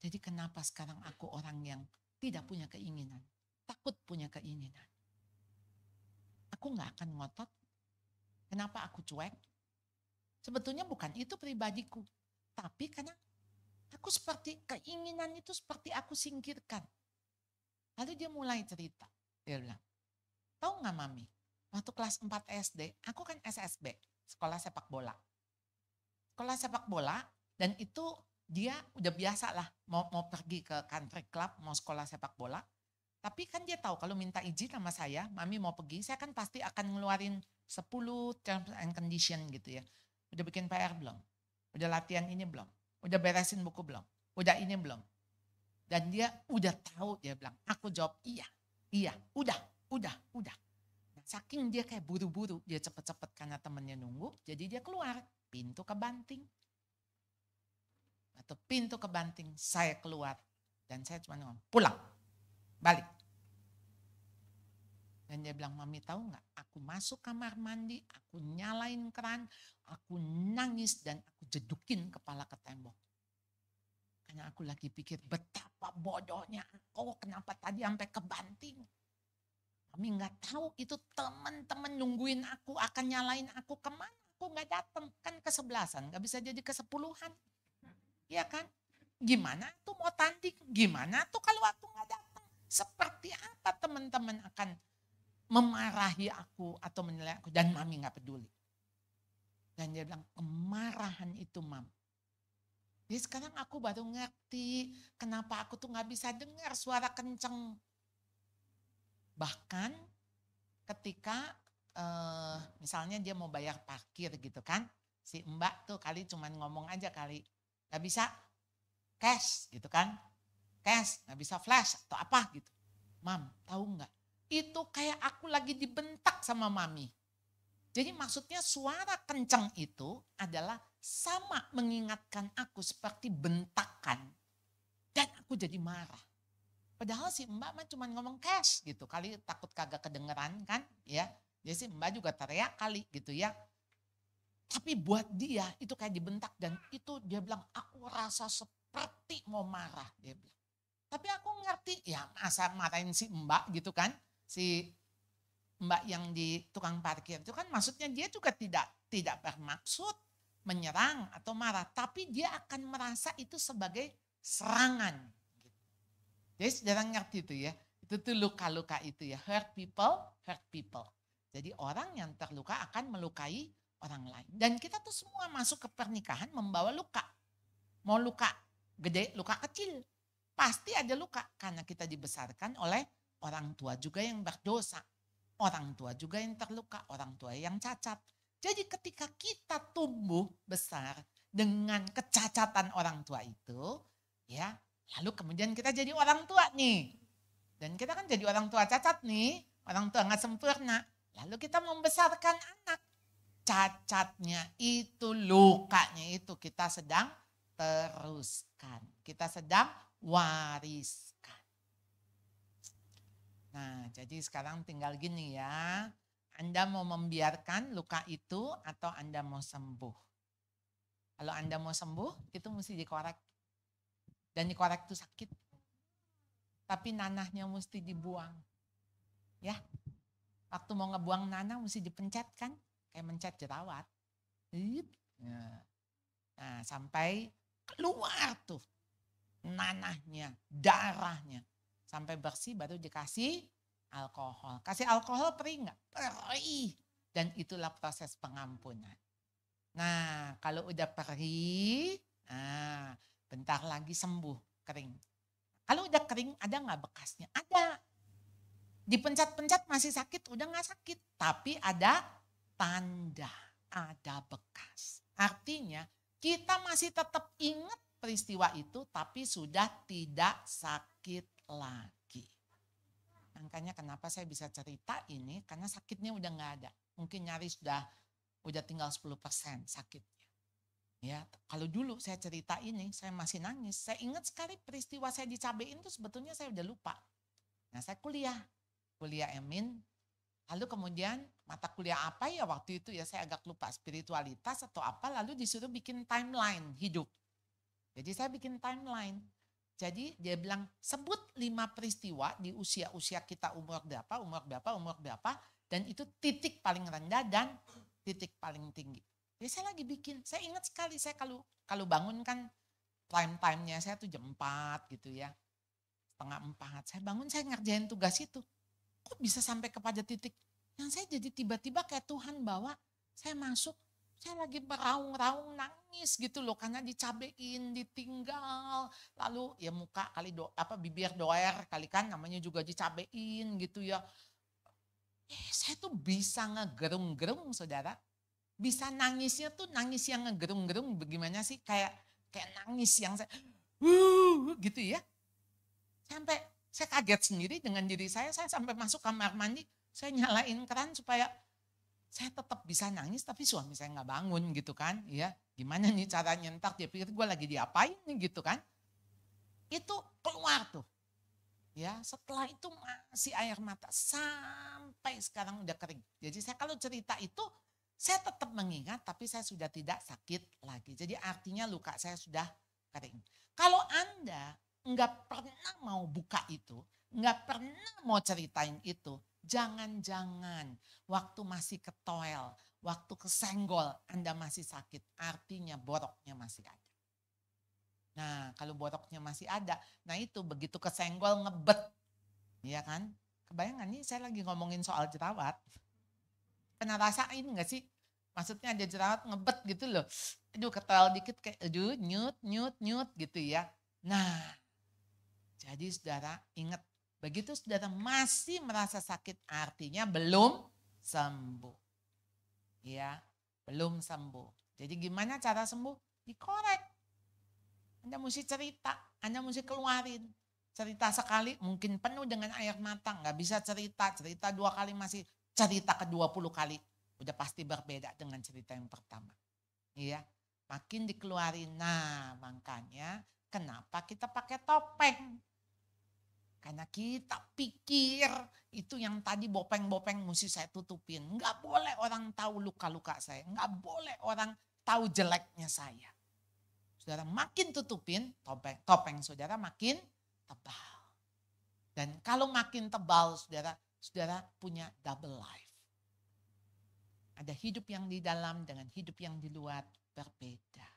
A: Jadi kenapa sekarang aku orang yang tidak punya keinginan, takut punya keinginan. Aku gak akan ngotot. Kenapa aku cuek? Sebetulnya bukan itu pribadiku. Tapi karena aku seperti keinginan itu seperti aku singkirkan. Lalu dia mulai cerita. Dia bilang, tahu gak Mami? Waktu kelas 4 SD, aku kan SSB, sekolah sepak bola. Sekolah sepak bola, dan itu dia udah biasa lah mau pergi ke country club, mau sekolah sepak bola. Tapi kan dia tahu kalau minta izin sama saya, Mami mau pergi, saya kan pasti akan ngeluarin 10 terms and condition gitu ya. Udah bikin PR belum? Udah latihan ini belum? Udah beresin buku belum? Udah ini belum? Dan dia udah tahu, dia bilang, aku jawab iya, udah. Nah, saking dia kayak buru-buru, dia cepet-cepet karena temennya nunggu, jadi dia keluar, pintu kebanting. Atau pintu kebanting, saya keluar. Dan saya cuma ngomong, pulang, balik. Dan dia bilang, Mami tahu nggak? Aku masuk kamar mandi, aku nyalain keran, aku nangis dan aku jedukin kepala ke tembok. Karena aku lagi pikir betapa bodohnya aku, kenapa tadi sampai kebanting. Mami nggak tahu itu teman-teman nungguin aku akan nyalain aku kemana. Aku nggak datang, kan ke-11-an, nggak bisa jadi ke-10-an. Iya kan? Gimana tuh mau tanding? Gimana tuh kalau aku nggak datang? Seperti apa teman-teman akan memarahi aku atau menilai aku, dan Mami gak peduli. Dan dia bilang, kemarahan itu Mam. Jadi sekarang aku baru ngerti kenapa aku tuh gak bisa dengar suara kenceng. Bahkan ketika misalnya dia mau bayar parkir gitu kan, si Mbak tuh kali cuman ngomong aja kali, gak bisa cash gitu kan, cash, gak bisa flash atau apa gitu. Mam, tahu gak? Itu kayak aku lagi dibentak sama Mami. Jadi maksudnya suara kencang itu adalah sama mengingatkan aku seperti bentakan. Dan aku jadi marah. Padahal si Mbak mah cuma ngomong cash gitu. Kali takut kagak kedengeran kan ya. Jadi si Mbak juga teriak kali gitu ya. Tapi buat dia itu kayak dibentak, dan itu dia bilang aku rasa seperti mau marah, dia bilang. Tapi aku ngerti ya masa marahin si Mbak gitu kan. Si Mbak yang di tukang parkir itu kan maksudnya dia juga tidak bermaksud menyerang atau marah, tapi dia akan merasa itu sebagai serangan. Jadi saudara ngerti itu ya, itu tuh luka-luka itu ya, hurt people. Jadi orang yang terluka akan melukai orang lain. Dan kita tuh semua masuk ke pernikahan membawa luka. Mau luka gede, luka kecil, pasti ada luka karena kita dibesarkan oleh orang tua juga yang berdosa. Orang tua juga yang terluka, orang tua yang cacat. Jadi ketika kita tumbuh besar, dengan kecacatan orang tua itu, ya, lalu kemudian kita jadi orang tua nih. Dan kita kan jadi orang tua cacat nih, orang tua nggak sempurna. Lalu kita membesarkan anak. Cacatnya itu, lukanya itu kita sedang teruskan. Kita sedang wariskan. Nah, jadi sekarang tinggal gini ya. Anda mau membiarkan luka itu atau Anda mau sembuh? Kalau Anda mau sembuh, itu mesti dikorek. Dan dikorek itu sakit. Tapi nanahnya mesti dibuang. Ya. Waktu mau ngebuang nanah mesti dipencet kan? Kayak mencet jerawat. Nah, sampai keluar tuh nanahnya, darahnya. Sampai bersih baru dikasih alkohol. Kasih alkohol perih nggak? Perih. Dan itulah proses pengampunan. Nah, kalau udah perih, nah bentar lagi sembuh, kering. Kalau udah kering, ada nggak bekasnya? Ada. Dipencet-pencet masih sakit, udah nggak sakit. Tapi ada tanda, ada bekas. Artinya kita masih tetap ingat peristiwa itu, tapi sudah tidak sakit lagi. Makanya kenapa saya bisa cerita ini, karena sakitnya udah nggak ada. Mungkin nyaris udah tinggal 10% sakitnya. Ya, kalau dulu saya cerita ini, saya masih nangis. Saya ingat sekali peristiwa saya dicabein itu sebetulnya saya udah lupa. Nah, saya kuliah Emin. Lalu kemudian mata kuliah apa ya waktu itu ya saya agak lupa, spiritualitas atau apa, lalu disuruh bikin timeline hidup. Jadi saya bikin timeline. Jadi dia bilang sebut 5 peristiwa di usia-usia kita umur berapa, dan itu titik paling rendah dan titik paling tinggi. Jadi saya lagi bikin, saya ingat sekali saya kalau bangun kan time-nya saya tuh jam 4 gitu ya. Setengah 4, saya bangun saya ngerjain tugas itu. Kok bisa sampai kepada titik yang saya jadi tiba-tiba kayak Tuhan bawa saya masuk, saya lagi meraung-raung nangis gitu loh karena dicabein, ditinggal, lalu ya muka kali bibir doer kali kan namanya juga dicabein gitu ya. Saya tuh bisa ngegerung-gerung saudara, bisa nangisnya tuh nangis yang ngegerung-gerung bagaimana sih kayak nangis yang saya gitu ya. Sampai saya kaget sendiri dengan diri saya sampai masuk kamar mandi, saya nyalain keran supaya saya tetap bisa nangis tapi suami saya nggak bangun gitu kan. Ya, gimana nih caranya, ntar dia pikir gue lagi diapain nih gitu kan. Itu keluar tuh. Ya, setelah itu masih air mata sampai sekarang udah kering. Jadi saya kalau cerita itu saya tetap mengingat tapi saya sudah tidak sakit lagi. Jadi artinya luka saya sudah kering. Kalau Anda nggak pernah mau buka itu, nggak pernah mau ceritain itu, jangan-jangan waktu masih ketoel, waktu kesenggol Anda masih sakit, artinya boroknya masih ada. Nah kalau boroknya masih ada, nah itu begitu kesenggol ngebet, ya kan? Kebayang nih saya lagi ngomongin soal jerawat, pernah rasain nggak sih? Maksudnya ada jerawat ngebet gitu loh, aduh ketoel dikit kayak aduh nyut gitu ya. Nah jadi saudara ingat, begitu saudara masih merasa sakit artinya belum sembuh. Ya, belum sembuh. Jadi gimana cara sembuh? Dikorek. Anda mesti cerita, Anda mesti keluarin. Cerita sekali mungkin penuh dengan air mata, nggak bisa cerita 2 kali masih cerita ke 20 kali. Udah pasti berbeda dengan cerita yang pertama. Iya, makin dikeluarin. Nah, makanya kenapa kita pakai topeng? Karena kita pikir itu yang tadi bopeng-bopeng mesti saya tutupin. Enggak boleh orang tahu luka-luka saya. Enggak boleh orang tahu jeleknya saya. Saudara makin tutupin, topeng saudara makin tebal. Dan kalau makin tebal saudara punya double life. Ada hidup yang di dalam dengan hidup yang di luar berbeda.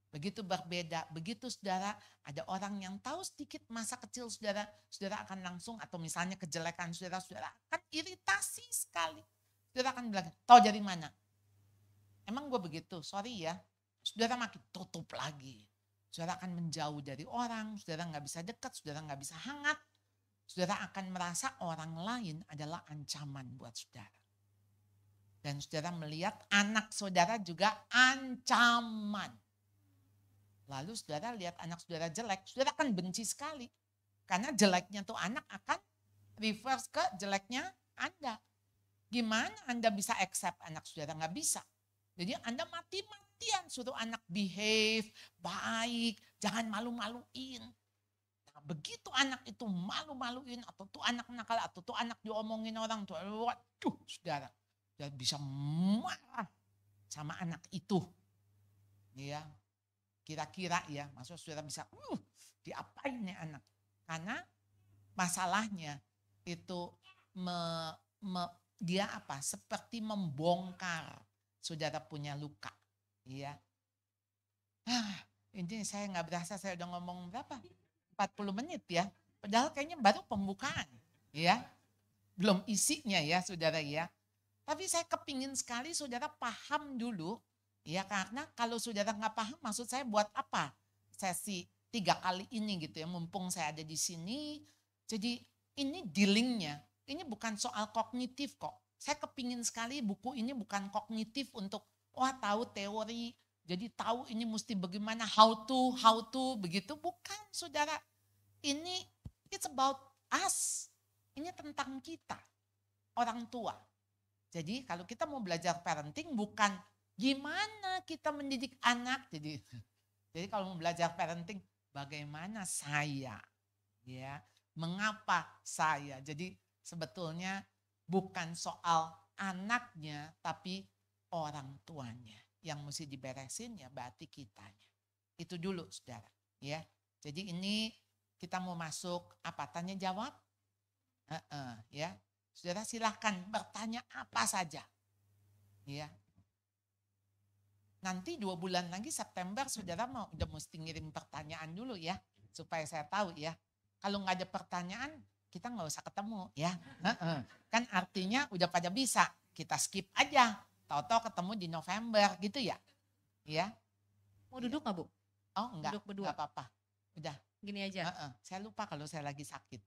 A: Begitu berbeda, begitu saudara ada orang yang tahu sedikit masa kecil saudara akan langsung atau misalnya kejelekan saudara akan iritasi sekali. Saudara akan bilang, tahu dari mana? Emang gue begitu, sorry ya. Saudara makin tutup lagi. Saudara akan menjauh dari orang, saudara nggak bisa dekat, saudara nggak bisa hangat. Saudara akan merasa orang lain adalah ancaman buat saudara. Dan saudara melihat anak saudara juga ancaman. Lalu saudara lihat anak saudara jelek, saudara akan benci sekali. Karena jeleknya tuh anak akan reverse ke jeleknya Anda. Gimana Anda bisa accept anak saudara? Nggak bisa. Jadi Anda mati-matian suruh anak behave, baik, jangan malu-maluin. Nah, begitu anak itu malu-maluin, atau tuh anak nakal, atau tuh anak diomongin orang, tuh, waduh saudara, saudara bisa marah sama anak itu. Ya, kira-kira ya, maksud saudara bisa, diapain nih anak? Karena masalahnya itu dia apa? Seperti membongkar saudara punya luka. Iya. Ini saya nggak berasa saya udah ngomong berapa? 40 menit ya. Padahal kayaknya baru pembukaan. Ya. Belum isinya ya saudara ya. Tapi saya kepingin sekali saudara paham dulu. Ya, karena kalau saudara nggak paham, maksud saya buat apa sesi 3 kali ini gitu ya, mumpung saya ada di sini. Jadi ini dealingnya, ini bukan soal kognitif kok. Saya kepingin sekali buku ini bukan kognitif untuk tahu teori, jadi tahu ini mesti bagaimana, how to, begitu. Bukan saudara, ini it's about us, ini tentang kita, orang tua. Jadi kalau kita mau belajar parenting bukan gimana kita mendidik anak. Jadi kalau mau belajar parenting, bagaimana saya, ya, mengapa saya. Jadi sebetulnya bukan soal anaknya, tapi orang tuanya yang mesti diberesin, ya berarti kitanya. Itu dulu saudara, ya. Jadi ini kita mau masuk apa, tanya jawab, ya. Saudara silahkan bertanya apa saja, ya. Nanti 2 bulan lagi September saudara udah mesti ngirim pertanyaan dulu ya. Supaya saya tahu ya. Kalau nggak ada pertanyaan kita nggak usah ketemu ya. Kan artinya udah pada bisa. Kita skip aja. Tahu-tahu ketemu di November gitu ya. Ya.
B: Mau duduk nggak Bu?
A: Oh enggak.
B: Duduk berdua.
A: Enggak apa-apa. Udah.
B: Gini aja.
A: Saya lupa kalau saya lagi sakit.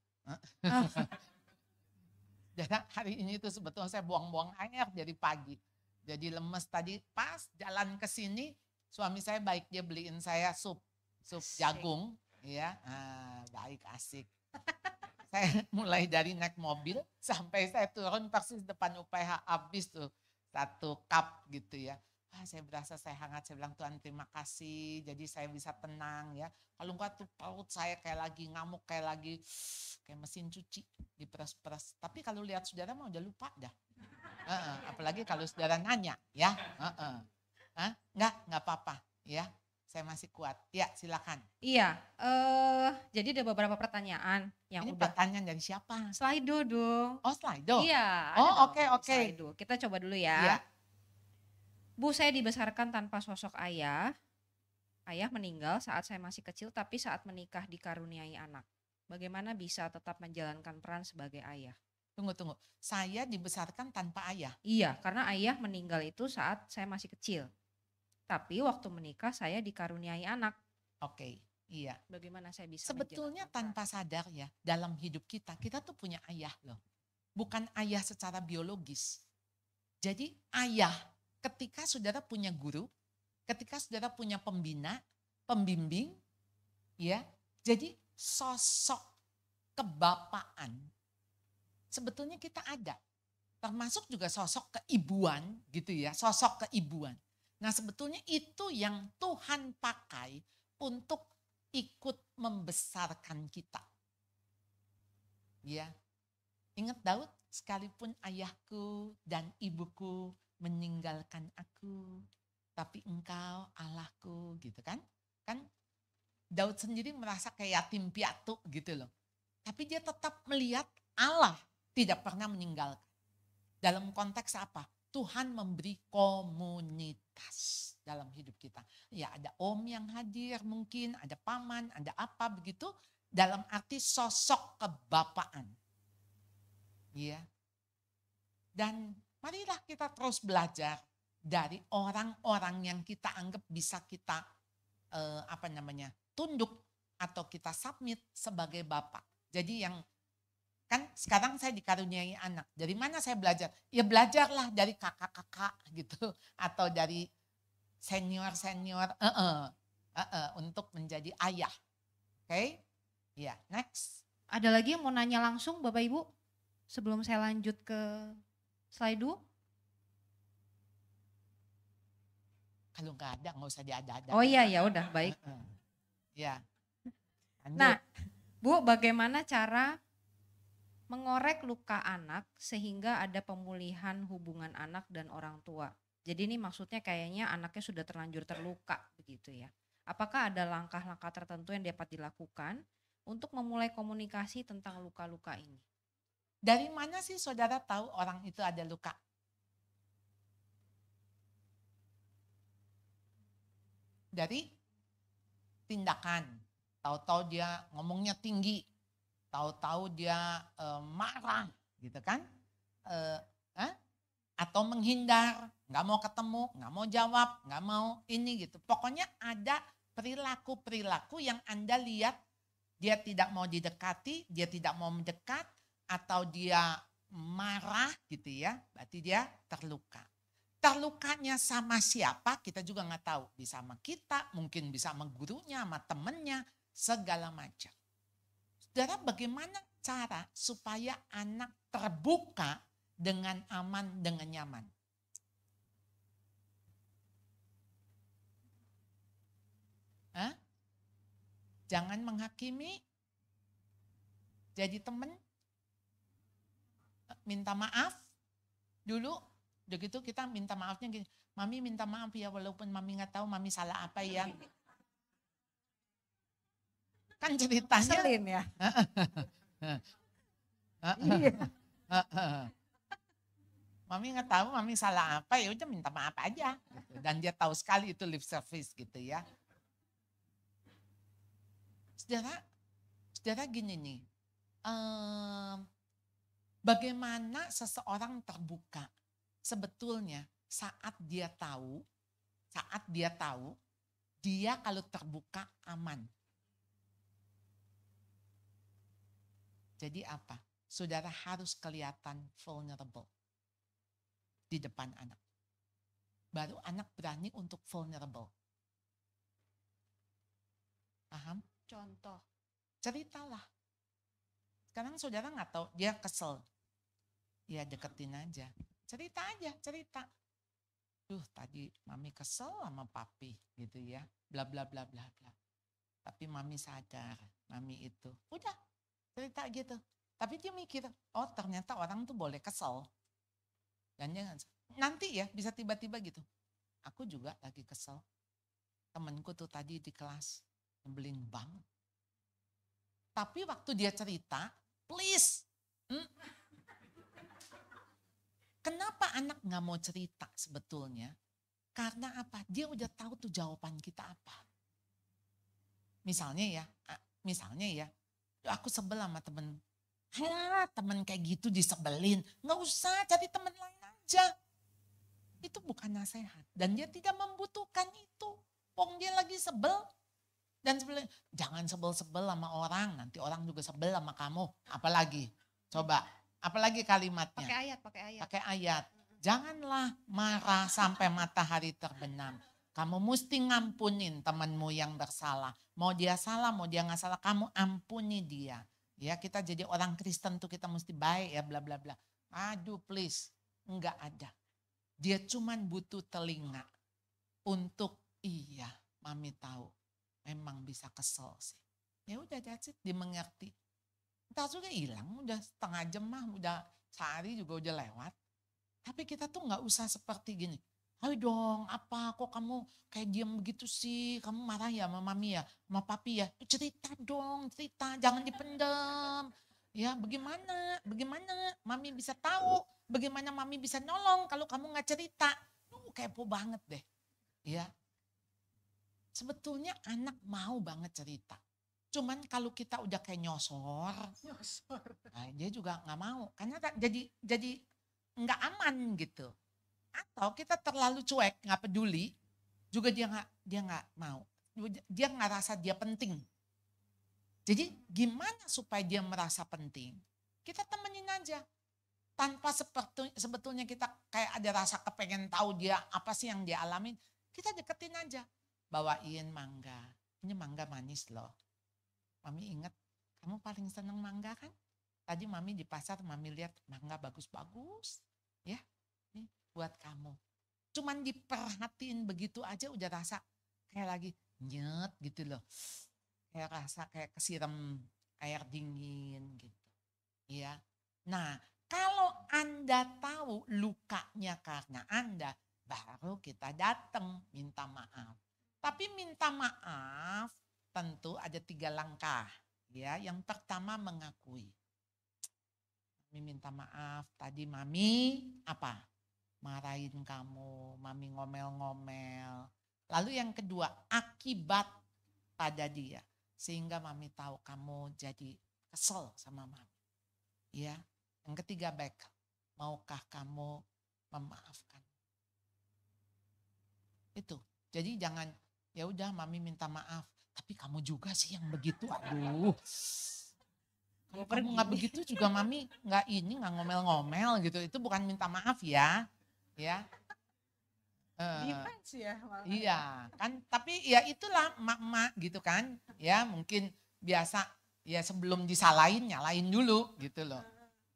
A: Jadi hari ini tuh sebetulnya saya buang-buang air dari pagi. Jadi lemes tadi pas jalan ke sini suami saya baik, dia beliin saya sup jagung, ya, baik, asik. Saya mulai dari naik mobil sampai saya turun persis depan UPH, habis tuh 1 cup gitu ya. Saya berasa saya hangat, saya bilang Tuhan terima kasih, jadi saya bisa tenang ya. Kalau enggak tuh perut saya kayak lagi ngamuk, kayak mesin cuci diperas-peras. Tapi kalau lihat saudara mah udah lupa dah. Apalagi kalau saudara nanya ya. Enggak apa-apa ya. Saya masih kuat. Ya, silakan.
B: Iya, jadi ada beberapa pertanyaan yang
A: Ini
B: udah.
A: pertanyaan dari siapa?
B: Slido dong.
A: Oh, Slido.
B: Iya.
A: Oh, oke.
B: Slido. Kita coba dulu ya.
A: Iya.
B: Bu, saya dibesarkan tanpa sosok ayah. Ayah meninggal saat saya masih kecil, tapi saat menikah dikaruniai anak. Bagaimana bisa tetap menjalankan peran sebagai ayah?
A: Tunggu. Saya dibesarkan tanpa ayah.
B: Iya, karena ayah meninggal itu saat saya masih kecil. Tapi waktu menikah saya dikaruniai anak.
A: Oke, iya.
B: Bagaimana saya bisa
A: sebetulnya tanpa sadar ya, dalam hidup kita tuh punya ayah loh. Bukan ayah secara biologis. Jadi ayah ketika saudara punya guru, ketika saudara punya pembina, pembimbing, ya. Jadi sosok kebapaan sebetulnya kita ada. Termasuk juga sosok keibuan gitu ya, sosok keibuan. Nah sebetulnya itu yang Tuhan pakai untuk ikut membesarkan kita. Ya, ingat Daud, sekalipun ayahku dan ibuku meninggalkan aku, tapi engkau Allahku gitu kan. Kan Daud sendiri merasa kayak yatim piatu gitu loh. Tapi dia tetap melihat Allah tidak pernah meninggalkan. Dalam konteks apa? Tuhan memberi komunitas dalam hidup kita. Ya ada om yang hadir mungkin, ada paman, ada apa begitu. Dalam arti sosok kebapaan. Ya. Dan marilah kita terus belajar dari orang-orang yang kita anggap bisa kita tunduk atau kita submit sebagai bapak. Jadi yang kan sekarang saya dikaruniai anak. Dari mana saya belajar? Ya belajarlah dari kakak-kakak gitu atau dari senior-senior. untuk menjadi ayah. Oke? Ya, next.
B: Ada lagi yang mau nanya langsung Bapak Ibu? Sebelum saya lanjut ke slide 2.
A: Kalau nggak ada, nggak usah diada-ada.
B: Oh iya, ya udah baik.
A: Ya. Lanjut.
B: Nah, Bu, bagaimana cara mengorek luka anak sehingga ada pemulihan hubungan anak dan orang tua? Jadi ini maksudnya kayaknya anaknya sudah terlanjur terluka begitu ya. Apakah ada langkah-langkah tertentu yang dapat dilakukan untuk memulai komunikasi tentang luka-luka ini?
A: Dari mana sih saudara tahu orang itu ada luka? Dari tindakan. Tahu-tahu dia ngomongnya tinggi, tahu-tahu dia marah, gitu kan? Atau menghindar, nggak mau ketemu, nggak mau jawab, nggak mau ini gitu. Pokoknya ada perilaku-perilaku yang Anda lihat dia tidak mau didekati, dia tidak mau mendekat, atau dia marah gitu ya, berarti dia terluka. Terlukanya sama siapa kita juga nggak tahu. Bisa sama kita, mungkin bisa sama gurunya, sama temennya, segala macam. Saudara, bagaimana cara supaya anak terbuka dengan aman, dengan nyaman? Jangan menghakimi, jadi teman, minta maaf. Dulu begitu kita minta maafnya gini, Mami minta maaf ya walaupun Mami nggak tahu Mami salah apa ya. Kan ceritanya.
B: Selin ya.
A: Mami nggak tahu Mami salah apa, ya udah minta maaf aja. Gitu. Dan dia tahu sekali itu lip service gitu ya. Saudara gini nih, bagaimana seseorang terbuka sebetulnya saat dia tahu dia kalau terbuka aman. Jadi apa? Saudara harus kelihatan vulnerable di depan anak. Baru anak berani untuk vulnerable. Paham?
B: Contoh.
A: Ceritalah. Sekarang saudara nggak tahu, dia kesel. Ya deketin aja. Cerita aja, cerita. Tadi Mami kesel sama Papi gitu ya. Bla bla bla bla bla. Tapi Mami sadar, Mami itu. Udah, cerita gitu. Tapi dia mikir, oh ternyata orang tuh boleh kesel. Dan jangan, nanti ya bisa tiba-tiba gitu. Aku juga lagi kesel. Temenku tuh tadi di kelas, nyebelin banget. Tapi waktu dia cerita, please. Kenapa anak gak mau cerita sebetulnya? Karena apa? Dia udah tahu tuh jawaban kita apa. Misalnya ya, aku sebel sama temen. Temen kayak gitu disebelin. Gak usah, cari temen lain aja. Itu bukan nasihat. Dan dia tidak membutuhkan itu. Pong dia lagi sebel. Dan sebelum, jangan sebel-sebel sama orang. Nanti orang juga sebel sama kamu. Apalagi? Coba. Apalagi kalimatnya? Pakai ayat. Janganlah marah sampai matahari terbenam. Kamu mesti ngampunin temanmu yang bersalah. Mau dia salah, mau dia gak salah, kamu ampuni dia. Ya, kita jadi orang Kristen tuh kita mesti baik ya, bla bla bla. Aduh please, enggak ada. Dia cuman butuh telinga untuk iya, Mami tahu. Memang bisa kesel sih. Ya udah that's it, dimengerti. Entar juga hilang, udah setengah jam mah, udah sehari juga udah lewat. Tapi kita tuh nggak usah seperti gini. Ayo dong, apa kok kamu kayak diam begitu sih? Kamu marah ya sama Mami ya, sama Papi ya? Cerita dong, cerita, jangan dipendam. Ya bagaimana Mami bisa tahu, bagaimana Mami bisa nolong kalau kamu nggak cerita. Kepo banget deh. Ya. Sebetulnya anak mau banget cerita. Cuman kalau kita udah kayak nyosor. Nah, dia juga nggak mau. Karena jadi nggak aman gitu. Atau kita terlalu cuek, nggak peduli. Juga dia nggak mau. Dia nggak rasa dia penting. Jadi gimana supaya dia merasa penting? Kita temenin aja. Tanpa sebetulnya kita kayak ada rasa kepengen tahu dia apa sih yang dia alamin. Kita deketin aja. bawain mangga. Ini mangga manis loh. Mami ingat, kamu paling seneng mangga kan? Tadi Mami di pasar, Mami lihat mangga bagus-bagus. Ya, ini buat kamu. Cuman diperhatiin begitu aja udah rasa kayak lagi nyet gitu loh. Kayak rasa kayak kesiram air dingin gitu. Ya. Nah, kalau Anda tahu lukanya karena Anda, baru kita datang minta maaf. Tapi minta maaf tentu ada 3 langkah. Ya, yang pertama mengakui. Mami minta maaf, tadi Mami apa? Marahin kamu, Mami ngomel-ngomel. Lalu yang kedua, akibat pada dia. Sehingga Mami tahu kamu jadi kesel sama Mami. Ya. Yang ketiga baik, maukah kamu memaafkan? Itu. Jadi jangan, ya udah Mami minta maaf, tapi kamu juga sih yang begitu. Aduh. Kalau kamu nggak begitu juga Mami nggak ngomel-ngomel gitu. Itu bukan minta maaf ya. Ya.
B: Defense ya malah.
A: Iya kan, tapi ya itulah emak-emak gitu kan. Ya mungkin biasa ya sebelum disalahin nyalain dulu gitu loh.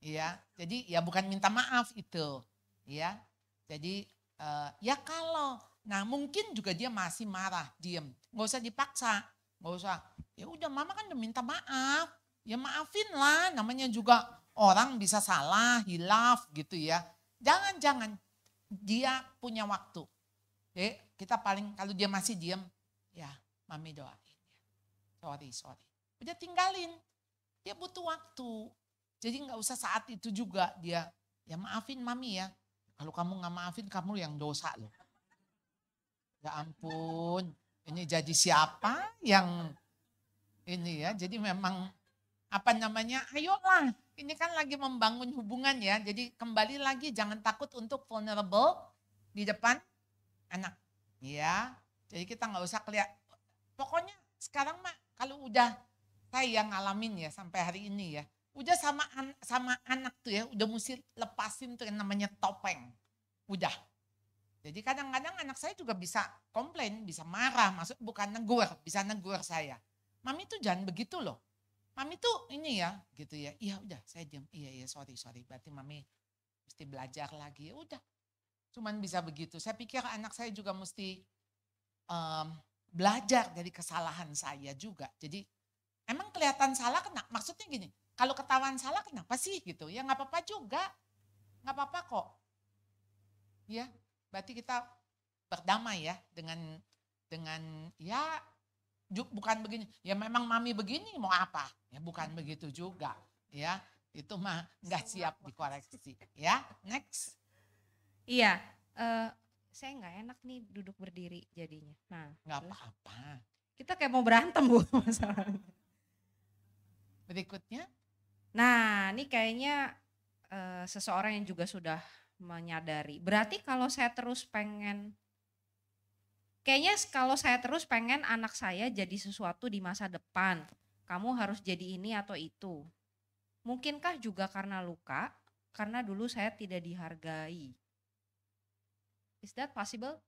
A: Iya, jadi ya bukan minta maaf itu. Ya. Jadi ya kalau nah mungkin juga dia masih marah, diem. Nggak usah dipaksa. Nggak usah. Ya udah mama kan udah minta maaf. Ya maafin lah, namanya juga orang bisa salah, hilaf gitu ya. Jangan, dia punya waktu. Kita paling, kalau dia masih diem, ya Mami doain. Sorry. Udah tinggalin, dia butuh waktu. Jadi gak usah saat itu juga dia, ya maafin Mami ya. Kalau kamu gak maafin, kamu yang dosa loh. Ya ampun, ini jadi siapa yang ini ya, jadi memang apa namanya, ayolah, ini kan lagi membangun hubungan ya, jadi kembali lagi jangan takut untuk vulnerable di depan anak, ya. Jadi kita nggak usah pokoknya sekarang mah kalau udah saya yang ngalamin ya sampai hari ini ya, udah sama anak tuh ya, udah mesti lepasin tuh yang namanya topeng, udah. Jadi kadang-kadang anak saya juga bisa komplain, bisa marah, bukan negur, bisa negur saya. Mami tuh jangan begitu loh. Mami tuh ini ya gitu ya. Iya udah saya diam. Iya sorry. Berarti Mami mesti belajar lagi. Ya udah. Cuman bisa begitu. Saya pikir anak saya juga mesti belajar dari kesalahan saya juga. Jadi emang kelihatan salah maksudnya gini. Kalau ketahuan salah kenapa sih gitu. Ya gak apa-apa juga. Gak apa-apa kok. Ya berarti kita berdamai ya dengan ya bukan begini, ya memang Mami begini mau apa? Ya bukan begitu juga, ya itu mah nggak siap dikoreksi, ya next.
B: Iya, saya nggak enak nih duduk berdiri jadinya. Nah,
A: nggak apa-apa.
B: Kita kayak mau berantem Bu masalahnya.
A: Berikutnya.
B: Nah, ini kayaknya seseorang yang juga sudah menyadari. Berarti kalau saya terus pengen anak saya jadi sesuatu di masa depan, kamu harus jadi ini atau itu. Mungkinkah juga karena luka, karena dulu saya tidak dihargai? Is that possible?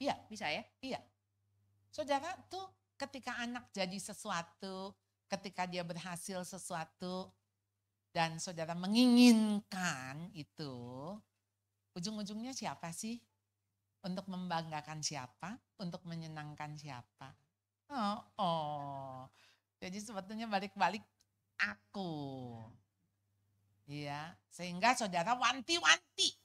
A: Iya.
B: Bisa ya?
A: Iya. Saudara tuh ketika anak jadi sesuatu, ketika dia berhasil sesuatu, dan saudara menginginkan itu, ujung-ujungnya siapa sih? Untuk membanggakan siapa? Untuk menyenangkan siapa? Jadi sebetulnya balik-balik aku. Ya, sehingga saudara wanti-wanti.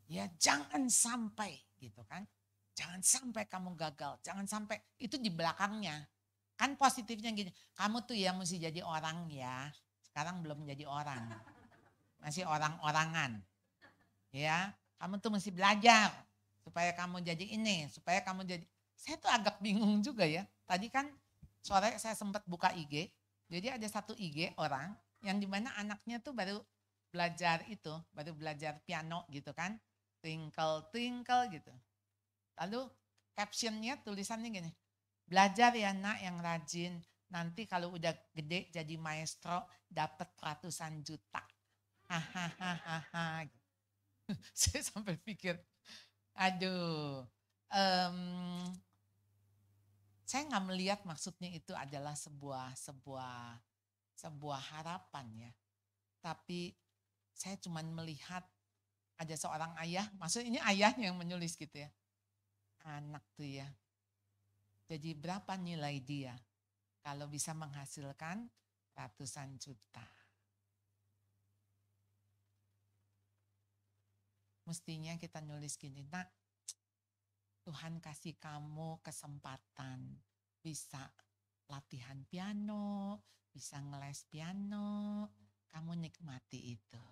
A: Ya jangan sampai gitu kan. Jangan sampai kamu gagal. Jangan sampai, itu di belakangnya. Kan positifnya gini, kamu tuh ya mesti jadi orang ya. Sekarang belum jadi orang. Masih orang-orangan. Ya, kamu tuh mesti belajar. Supaya kamu jadi ini, supaya kamu jadi. Saya tuh agak bingung juga ya. Tadi kan sore saya sempat buka IG. Jadi ada satu IG orang yang dimana anaknya tuh baru belajar piano gitu kan. Twinkle, twinkle gitu. Lalu captionnya tulisannya gini. Belajar ya nak yang rajin. Nanti kalau udah gede jadi maestro dapat ratusan juta. Hahaha. Saya sampai pikir. Aduh, Saya nggak melihat maksudnya itu adalah sebuah harapan ya. Tapi saya cuma melihat ada seorang ayah, maksudnya ini ayahnya yang menulis gitu ya. Anak tuh ya. Jadi berapa nilai dia kalau bisa menghasilkan ratusan juta. Mestinya kita nulis gini, nak, Tuhan kasih kamu kesempatan bisa latihan piano, bisa ngeles piano, kamu nikmati itu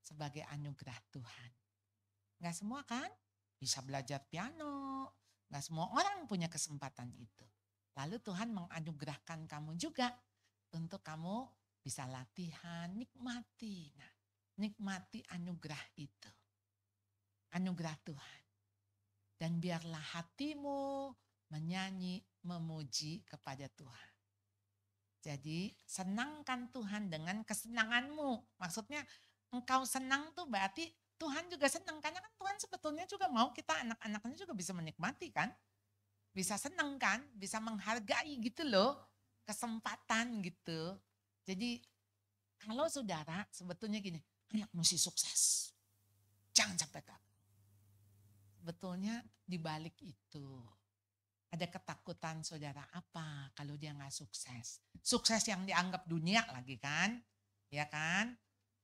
A: sebagai anugerah Tuhan. Nggak semua kan bisa belajar piano, nggak semua orang punya kesempatan itu. Lalu Tuhan menganugerahkan kamu juga untuk kamu bisa latihan, nikmati. Nah, nikmati anugerah itu. Anugerah Tuhan. Dan biarlah hatimu menyanyi, memuji kepada Tuhan. Jadi senangkan Tuhan dengan kesenanganmu. Maksudnya engkau senang tuh berarti Tuhan juga senang. Karena kan Tuhan sebetulnya juga mau kita anak-anaknya juga bisa menikmati kan. Bisa senang kan, bisa menghargai gitu loh. Kesempatan gitu. Jadi kalau saudara sebetulnya gini, anak mesti sukses. Jangan sampai gagal. Sebetulnya dibalik itu ada ketakutan saudara apa kalau dia nggak sukses. Sukses yang dianggap dunia lagi kan, ya kan.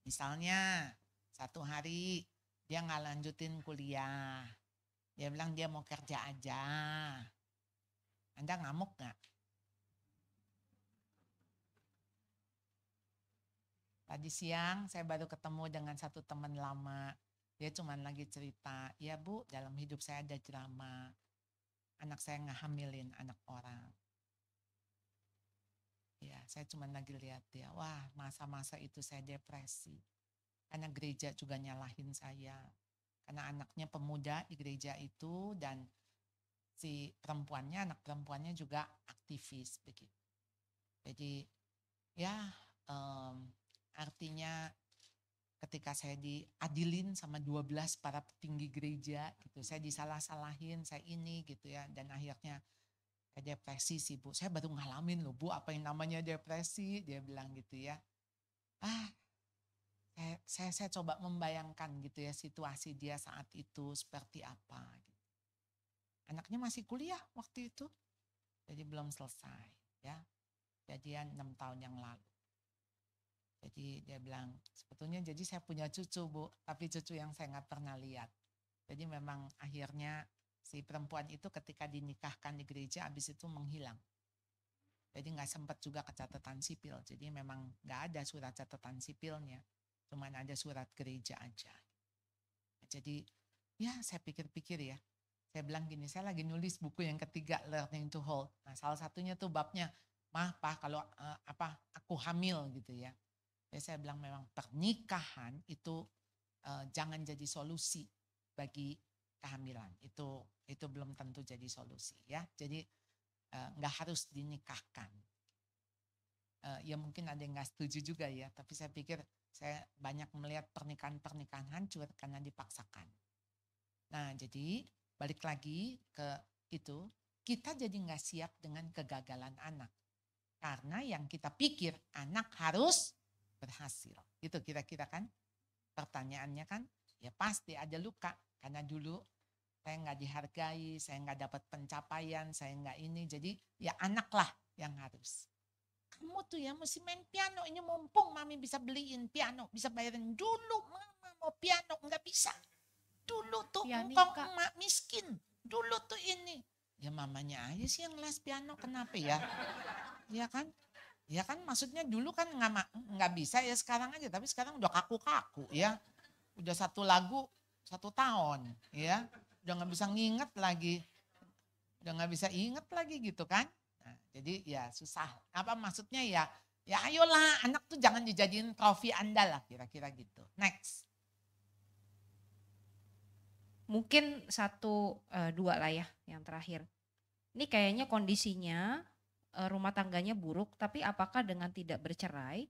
A: Misalnya satu hari dia nggak lanjutin kuliah, dia bilang dia mau kerja aja. Anda ngamuk nggak? Tadi siang saya baru ketemu dengan satu teman lama. Dia cuma lagi cerita, ya Bu dalam hidup saya ada drama. Anak saya ngehamilin anak orang. Ya saya cuma lagi lihat dia, wah masa-masa itu saya depresi. Karena gereja juga nyalahin saya. Karena anaknya pemuda di gereja itu dan si perempuannya, anak perempuannya juga aktivis begitu. Jadi ya artinya ketika saya diadilin sama 12 para petinggi gereja gitu. Saya disalah-salahin, saya ini gitu ya. Dan akhirnya saya depresi sih Bu. Saya baru ngalamin loh Bu apa yang namanya depresi. Dia bilang gitu ya. Saya coba membayangkan gitu ya situasi dia saat itu seperti apa. Gitu. Anaknya masih kuliah waktu itu. Jadi belum selesai ya. Kejadian 6 tahun yang lalu. Jadi dia bilang, sebetulnya jadi saya punya cucu Bu, tapi cucu yang saya nggak pernah lihat. Jadi memang akhirnya si perempuan itu ketika dinikahkan di gereja habis itu menghilang. Jadi nggak sempat juga ke catatan sipil. Jadi memang nggak ada surat catatan sipilnya, cuman ada surat gereja aja. Jadi ya saya pikir-pikir ya, saya bilang gini, saya lagi nulis buku yang ketiga, Learning to Hold. Nah salah satunya tuh babnya, Pak kalau aku hamil gitu ya. Jadi saya bilang memang pernikahan itu jangan jadi solusi bagi kehamilan. Itu belum tentu jadi solusi ya. Jadi nggak harus dinikahkan. Ya mungkin ada yang nggak setuju juga ya. Tapi saya pikir saya banyak melihat pernikahan hancur karena dipaksakan. Nah jadi balik lagi ke itu, kita jadi nggak siap dengan kegagalan anak. Karena yang kita pikir anak harus berhasil. Itu kira-kira kan pertanyaannya kan, ya pasti ada luka. Karena dulu saya nggak dihargai, saya nggak dapat pencapaian, saya nggak ini. Jadi ya anak lah yang harus. Kamu tuh ya mesti main piano, ini mumpung mami bisa beliin piano, bisa bayarin dulu mama mau piano, nggak bisa. Dulu tuh engkau emak miskin, dulu tuh ini. Ya mamanya aja sih yang les piano, kenapa ya? Ya kan? Ya kan maksudnya dulu kan nggak bisa ya sekarang aja, tapi sekarang udah kaku-kaku ya. Udah satu lagu 1 tahun ya. Udah nggak bisa nginget lagi. Udah nggak bisa inget lagi gitu kan. Nah, jadi ya susah. Apa maksudnya ya ayolah anak tuh jangan dijadiin trofi Anda lah kira-kira gitu. Next.
B: Mungkin 1, 2 lah ya yang terakhir. Ini kayaknya kondisinya rumah tangganya buruk, tapi apakah dengan tidak bercerai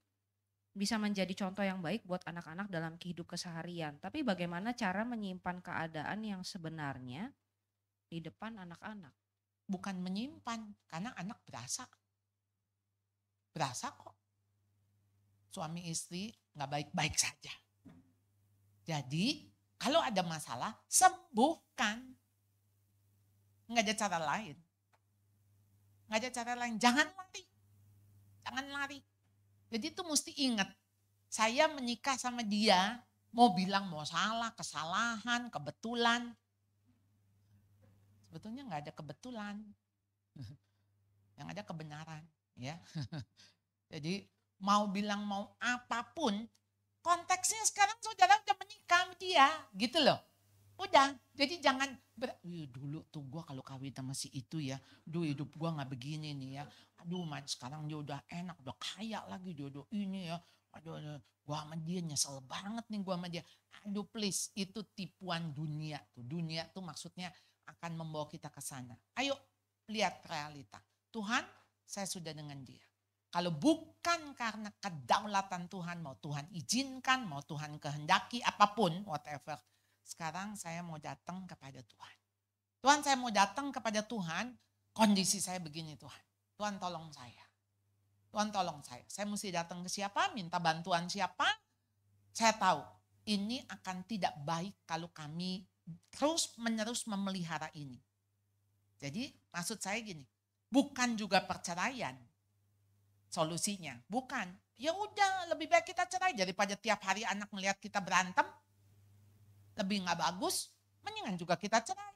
B: bisa menjadi contoh yang baik buat anak-anak dalam hidup keseharian? Tapi bagaimana cara menyimpan keadaan yang sebenarnya di depan anak-anak?
A: bukan menyimpan, karena anak berasa kok. Suami istri nggak baik-baik saja. Jadi kalau ada masalah, sembuhkan. Nggak ada cara lain. Nggak ada cara lain, jangan lari. Jadi itu mesti ingat, saya menikah sama dia, mau bilang mau salah, kesalahan, kebetulan. Sebetulnya nggak ada kebetulan. Yang ada kebenaran, ya. Jadi mau bilang mau apapun, konteksnya sekarang saudara udah menikah sama dia, gitu loh. Udah, jadi jangan dulu tuh gue kalau kawin sama si itu ya, hidup gue nggak begini nih ya. Aduh, sekarang dia udah enak, udah kaya lagi, dia udah ini ya. Aduh, gue sama dia nyesel banget nih gue sama dia. Aduh please, itu tipuan dunia tuh. Dunia tuh maksudnya akan membawa kita ke sana. Ayo lihat realita. Tuhan, saya sudah dengan dia. Kalau bukan karena kedaulatan Tuhan, mau Tuhan izinkan, mau Tuhan kehendaki, apapun, whatever. Sekarang saya mau datang kepada Tuhan. Tuhan, saya mau datang kepada Tuhan, kondisi saya begini Tuhan. Tuhan tolong saya. Tuhan tolong saya. Saya mesti datang ke siapa, minta bantuan siapa. Saya tahu ini akan tidak baik kalau kami terus menerus memelihara ini. Jadi maksud saya gini, bukan juga perceraian solusinya, bukan. Ya udah, lebih baik kita cerai daripada tiap hari anak melihat kita berantem. Lebih nggak bagus, mendingan juga kita cerai.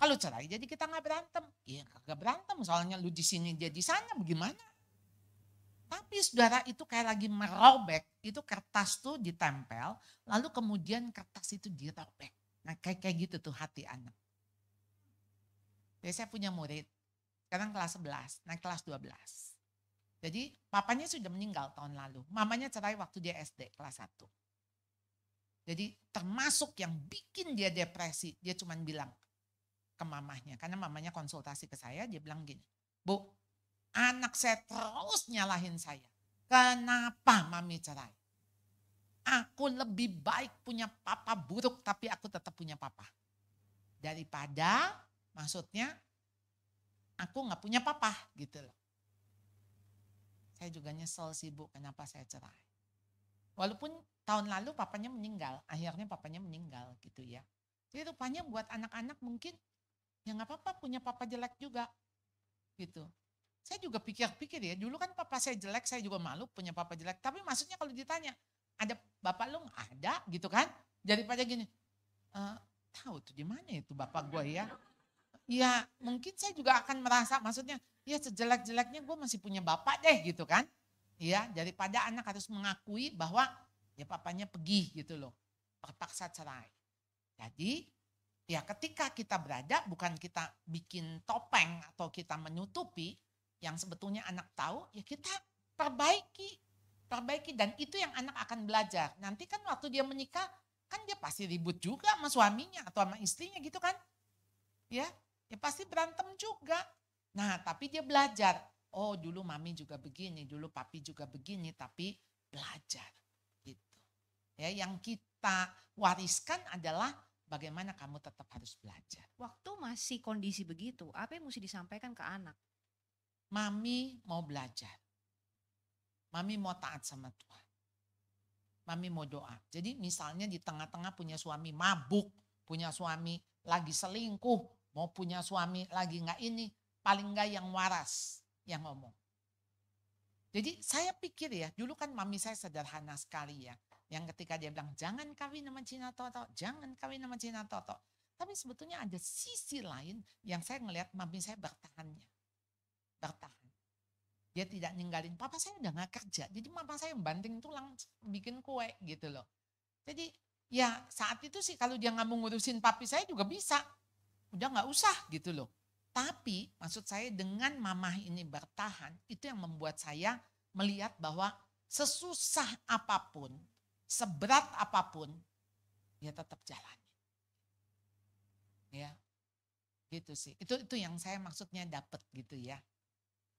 A: Kalau cerai jadi kita nggak berantem. Iya kagak berantem, soalnya lu di sini dia di sana, bagaimana? Tapi saudara itu kayak lagi merobek, itu kertas tuh ditempel, lalu kemudian kertas itu dirobek. Nah kayak gitu tuh hati anak. Jadi saya punya murid, sekarang kelas 11, naik kelas 12. Jadi papanya sudah meninggal tahun lalu, mamanya cerai waktu dia SD kelas 1. Jadi termasuk yang bikin dia depresi, dia cuma bilang ke mamahnya, karena mamanya konsultasi ke saya, dia bilang gini, Bu, anak saya terus nyalahin saya. Kenapa mami cerai? Aku lebih baik punya papa buruk tapi aku tetap punya papa. Daripada maksudnya aku gak punya papa gitu loh. Saya juga nyesel sih Bu kenapa saya cerai. Walaupun tahun lalu papanya meninggal, akhirnya papanya meninggal gitu ya. Jadi rupanya buat anak-anak mungkin ya gak apa-apa punya papa jelek juga gitu. Saya juga pikir-pikir ya, dulu kan papa saya jelek, saya juga malu punya papa jelek. Tapi maksudnya kalau ditanya, ada bapak lu? Ada gitu kan. Daripada gini, tahu tuh di mana itu bapak gue ya. Ya mungkin saya juga akan merasa, maksudnya ya sejelek-jeleknya gue masih punya bapak deh gitu kan. Ya daripada anak harus mengakui bahwa ya papanya pergi gitu loh. Terpaksa cerai. Jadi ya ketika kita berada, bukan kita bikin topeng atau kita menutupi, yang sebetulnya anak tahu, ya kita perbaiki. Dan itu yang anak akan belajar. Nanti kan waktu dia menikah, kan dia pasti ribut juga sama suaminya atau sama istrinya gitu kan. Ya pasti berantem juga. Nah tapi dia belajar, oh dulu mami juga begini, dulu papi juga begini, tapi belajar gitu. Ya yang kita wariskan adalah bagaimana kamu tetap harus belajar.
B: Waktu masih kondisi begitu, apa yang mesti disampaikan ke anak?
A: Mami mau belajar. Mami mau taat sama Tuhan. Mami mau doa. Jadi misalnya di tengah-tengah punya suami mabuk, punya suami lagi selingkuh, mau punya suami lagi nggak ini, paling nggak yang waras yang ngomong. Jadi saya pikir ya, dulu kan mami saya sederhana sekali ya. Yang ketika dia bilang, jangan kawin sama Cina Toto, jangan kawin sama Cina Toto. Tapi sebetulnya ada sisi lain yang saya ngelihat mami saya bertahannya. Bertahan. Dia tidak ninggalin, papa saya udah gak kerja. Jadi mama saya banting tulang bikin kue gitu loh. Jadi ya saat itu sih kalau dia gak mau ngurusin papi saya juga bisa. Udah gak usah gitu loh. Tapi maksud saya dengan mamah ini bertahan, itu yang membuat saya melihat bahwa sesusah apapun, seberat apapun, ya tetap jalani. Ya, gitu sih. Itu yang saya maksudnya dapat gitu ya.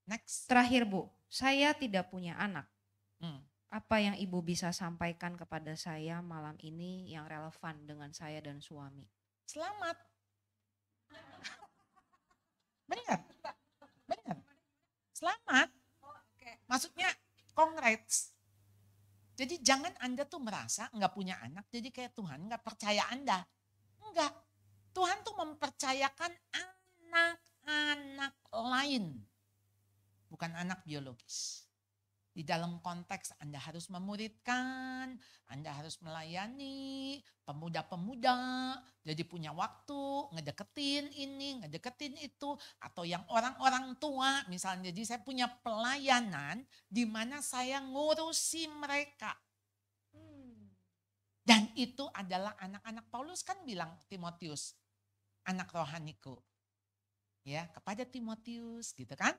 A: Next.
B: Terakhir Bu, saya tidak punya anak. Apa yang Ibu bisa sampaikan kepada saya malam ini yang relevan dengan saya dan suami?
A: Selamat. Benar, benar. Selamat. Maksudnya congrats. Jadi jangan Anda tuh merasa nggak punya anak, jadi kayak Tuhan nggak percaya Anda. Enggak. Tuhan tuh mempercayakan anak-anak lain. Bukan anak biologis. Di dalam konteks Anda harus memuridkan, Anda harus melayani pemuda-pemuda, jadi punya waktu, ngedeketin ini, ngedeketin itu, atau yang orang-orang tua misalnya. Jadi saya punya pelayanan di mana saya ngurusi mereka. Dan itu adalah anak-anak. Paulus kan bilang Timotius, anak rohaniku. Ya, kepada Timotius gitu kan.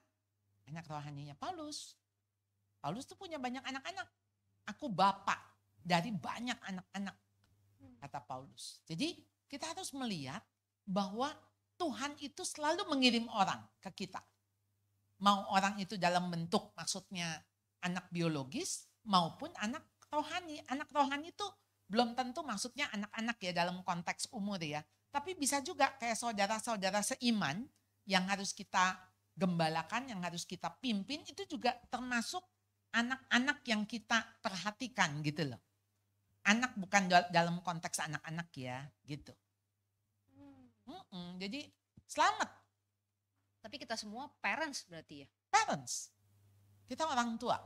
A: Anak rohaninya Paulus. Paulus tuh punya banyak anak-anak. Aku bapak dari banyak anak-anak, kata Paulus. Jadi kita harus melihat bahwa Tuhan itu selalu mengirim orang ke kita. Mau orang itu dalam bentuk maksudnya anak biologis maupun anak rohani. Anak rohani itu belum tentu maksudnya anak-anak ya dalam konteks umur ya. Tapi bisa juga kayak saudara-saudara seiman yang harus kita gembalakan, yang harus kita pimpin, itu juga termasuk anak-anak yang kita perhatikan gitu loh. Anak bukan dalam konteks anak-anak ya gitu. Jadi selamat.
B: Tapi kita semua parents berarti ya?
A: Parents. Kita orang tua.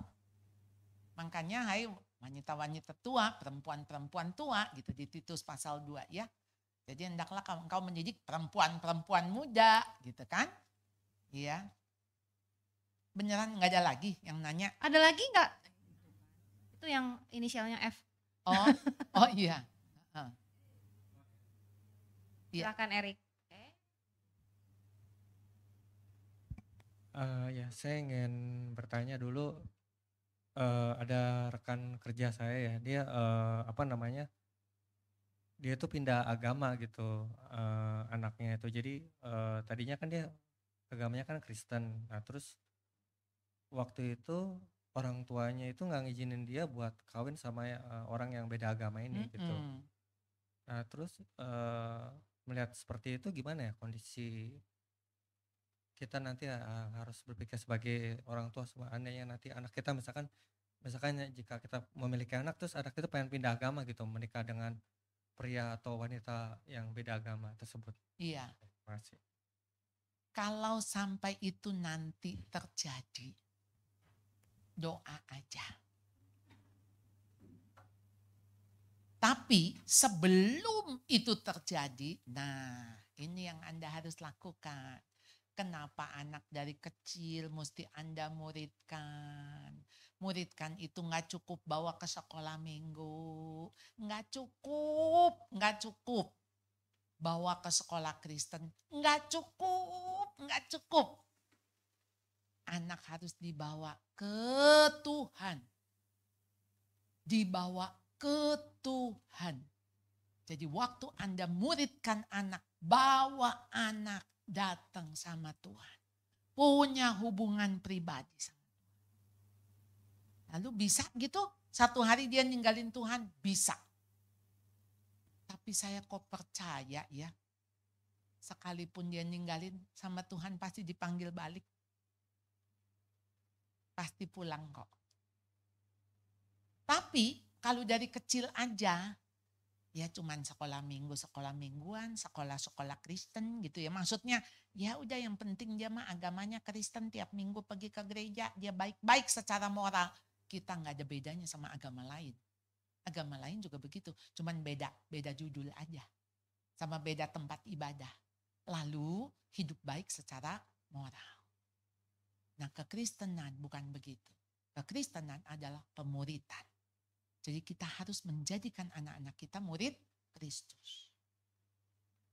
A: Makanya hai wanita-wanita tua, perempuan-perempuan tua gitu di Titus pasal 2 ya. Jadi hendaklah engkau mendidik perempuan-perempuan muda gitu kan. Iya. Beneran nggak ada lagi yang nanya.
B: Ada lagi nggak? Itu yang inisialnya F.
A: Oh iya.
B: Silakan Erik.
C: Ya, saya ingin bertanya dulu. Ada rekan kerja saya ya, dia dia tuh pindah agama gitu, anaknya itu. Jadi tadinya kan dia agamanya kan Kristen. Nah terus waktu itu orang tuanya itu nggak ngizinin dia buat kawin sama orang yang beda agama ini gitu. Nah terus melihat seperti itu gimana ya kondisi kita nanti harus berpikir sebagai orang tua, seandainya nanti anak kita misalkan jika kita memiliki anak terus anak kita pengen pindah agama gitu, menikah dengan pria atau wanita yang beda agama tersebut.
A: Iya.
C: Terima kasih.
A: Kalau sampai itu nanti terjadi, doa aja. Tapi sebelum itu terjadi, nah ini yang Anda harus lakukan. Kenapa anak dari kecil mesti Anda muridkan? Muridkan itu nggak cukup bawa ke sekolah minggu. Nggak cukup. Bawa ke sekolah Kristen. Nggak cukup. Anak harus dibawa ke Tuhan. Dibawa ke Tuhan. Jadi waktu Anda muridkan anak, bawa anak datang sama Tuhan. Punya hubungan pribadi sama Tuhan. Lalu bisa gitu, satu hari dia ninggalin Tuhan, bisa. Tapi saya kok percaya ya, sekalipun dia ninggalin sama Tuhan pasti dipanggil balik. Pasti pulang kok. Tapi kalau dari kecil aja, ya cuman sekolah mingguan, sekolah Kristen gitu ya. Maksudnya ya udah yang penting dia mah agamanya Kristen, tiap minggu pergi ke gereja, dia baik-baik secara moral. Kita nggak ada bedanya sama agama lain. Agama lain juga begitu, cuman beda judul aja. Sama beda tempat ibadah. Lalu hidup baik secara moral. Nah kekristenan bukan begitu. Kekristenan adalah pemuritan. Jadi kita harus menjadikan anak-anak kita murid Kristus.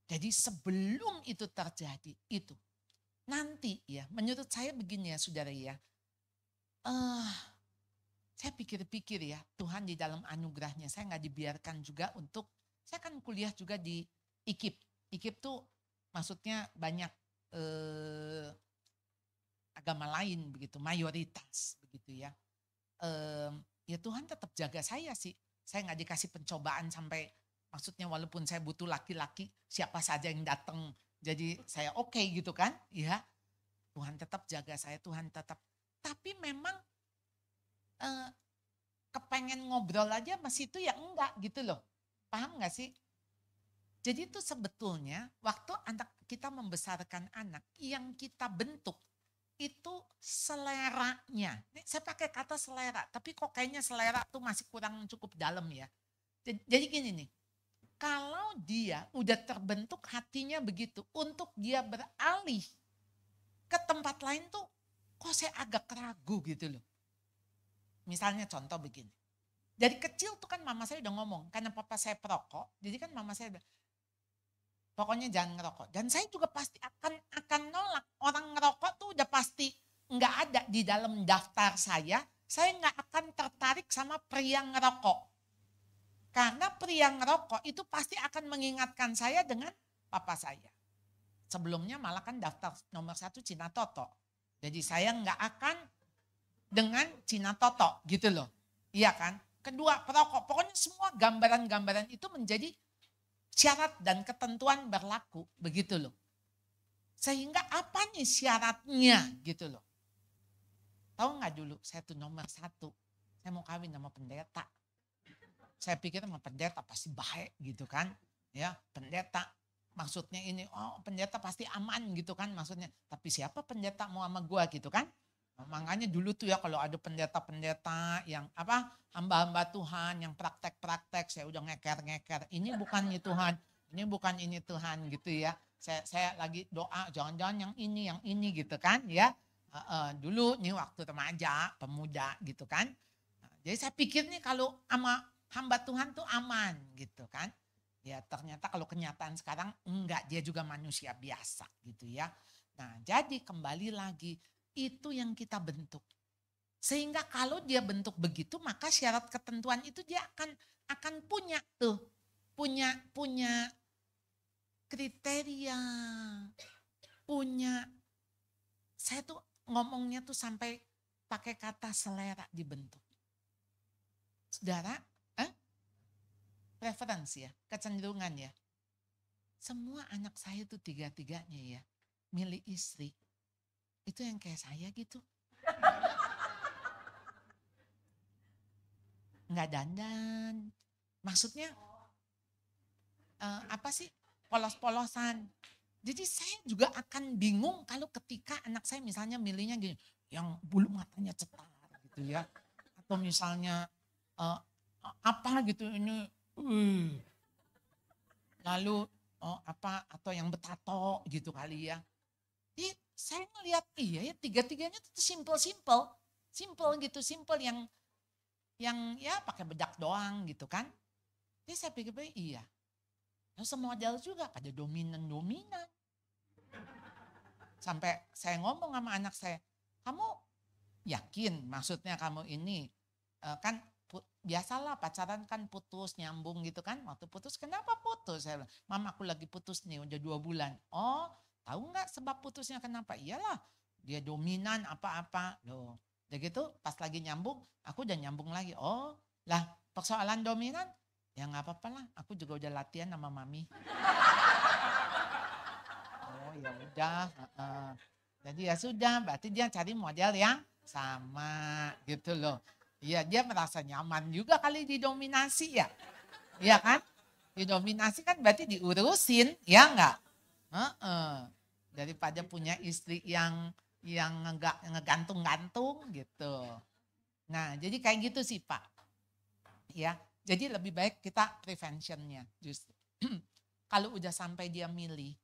A: Jadi sebelum itu terjadi, itu. Nanti ya, menurut saya begini ya saudara ya. Saya pikir-pikir ya, Tuhan di dalam anugerahnya, saya nggak dibiarkan juga untuk, saya kan kuliah juga di IKIP. IKIP tuh maksudnya banyak agama lain begitu, mayoritas begitu ya. Ya Tuhan tetap jaga saya sih. Saya nggak dikasih pencobaan sampai, maksudnya walaupun saya butuh laki-laki, siapa saja yang datang. Jadi saya oke gitu kan, ya. Tuhan tetap jaga saya, Tuhan tetap. Tapi memang kepengen ngobrol aja masih itu ya enggak gitu loh. Paham gak sih? Jadi itu sebetulnya waktu anak kita membesarkan anak, yang kita bentuk itu seleranya. Ini saya pakai kata selera, tapi kok kayaknya selera tuh masih kurang cukup dalam ya. Jadi gini nih, kalau dia udah terbentuk hatinya begitu, untuk dia beralih ke tempat lain tuh kok saya agak ragu gitu loh. Misalnya contoh begini. Dari kecil tuh kan mama saya udah ngomong, karena papa saya perokok, jadi kan mama saya bilang, pokoknya jangan ngerokok. Dan saya juga pasti akan nolak. Orang ngerokok tuh udah pasti nggak ada di dalam daftar saya. Saya nggak akan tertarik sama pria ngerokok. Karena pria ngerokok itu pasti akan mengingatkan saya dengan papa saya. Sebelumnya malah kan daftar nomor 1 Cina Toto. Jadi saya nggak akan dengan Cina Toto gitu loh. Iya kan? Kedua, perokok. Pokoknya semua gambaran-gambaran itu menjadi syarat dan ketentuan berlaku. Begitu loh. Sehingga apa nih syaratnya gitu loh. Tahu nggak dulu saya tuh nomor 1. Saya mau kawin sama pendeta. Saya pikir sama pendeta pasti baik gitu kan. Ya pendeta. Maksudnya ini, oh pendeta pasti aman gitu kan maksudnya. Tapi siapa pendeta mau sama gua gitu kan. Makanya dulu tuh ya kalau ada pendeta-pendeta yang apa hamba-hamba Tuhan yang praktek-praktek saya udah ngeker-ngeker. Ini bukannya Tuhan, ini bukan ini Tuhan gitu ya. Saya lagi doa jangan-jangan yang ini gitu kan ya. Dulu nih waktu remaja, pemuda gitu kan. Jadi saya pikir nih kalau sama hamba Tuhan tuh aman gitu kan. Ya ternyata kalau kenyataan sekarang enggak, dia juga manusia biasa gitu ya. Nah jadi kembali lagi itu yang kita bentuk. Sehingga kalau dia bentuk begitu maka syarat ketentuan itu dia akan punya tuh. Punya kriteria. Punya, saya tuh ngomongnya tuh sampai pakai kata selera dibentuk. Saudara, preferensi ya, kecenderungan ya. Semua anak saya tuh tiga-tiganya ya, milih istri. Itu yang kayak saya gitu. Nggak dandan. Maksudnya apa sih? Polos-polosan. Jadi saya juga akan bingung kalau ketika anak saya misalnya milihnya gini, yang bulu matanya cetar gitu ya. Atau misalnya apa gitu ini. Lalu apa atau yang betato gitu kali ya. Jadi saya ngeliat iya ya tiga-tiganya itu simple gitu, yang ya pakai bedak doang gitu kan. Jadi saya pikir iya. Lalu semodel juga pada dominan. Sampai saya ngomong sama anak saya, kamu yakin maksudnya kamu ini kan biasalah pacaran kan putus nyambung gitu kan. Waktu putus kenapa putus? Saya bilang, mama aku lagi putus nih udah 2 bulan. Oh tahu nggak sebab putusnya kenapa? Iyalah dia dominan apa-apa. Loh, udah gitu pas lagi nyambung, aku udah nyambung lagi. Oh lah persoalan dominan, ya nggak apa-apa lah. Aku juga udah latihan sama mami. Oh ya udah. Jadi ya sudah, berarti dia cari model yang sama gitu loh. Iya dia merasa nyaman juga kali didominasi ya. Iya kan? Didominasi kan berarti diurusin, ya enggak? Daripada punya istri yang enggak ngegantung-gantung gitu. Nah, jadi kayak gitu sih, Pak. Ya, jadi lebih baik kita preventionnya justru. Kalau udah sampai dia milih,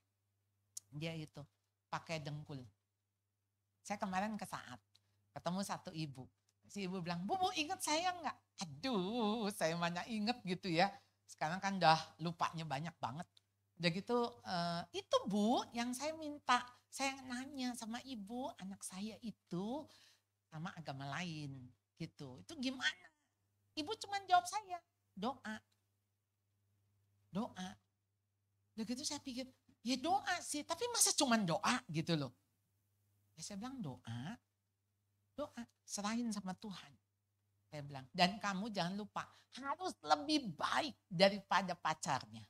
A: dia itu pakai dengkul. Saya kemarin ke Saat, ketemu satu ibu. Si ibu bilang, Bu inget saya enggak? Aduh, saya mana inget gitu ya. Sekarang kan udah lupanya banyak banget. Udah gitu, itu Bu yang saya minta. Saya nanya sama ibu, anak saya itu sama agama lain gitu. Itu gimana? Ibu cuma jawab saya, doa. Doa. Udah gitu saya pikir, ya doa sih, tapi masa cuma doa gitu loh. Ya saya bilang doa, serahin sama Tuhan. Saya bilang, dan kamu jangan lupa, harus lebih baik daripada pacarnya.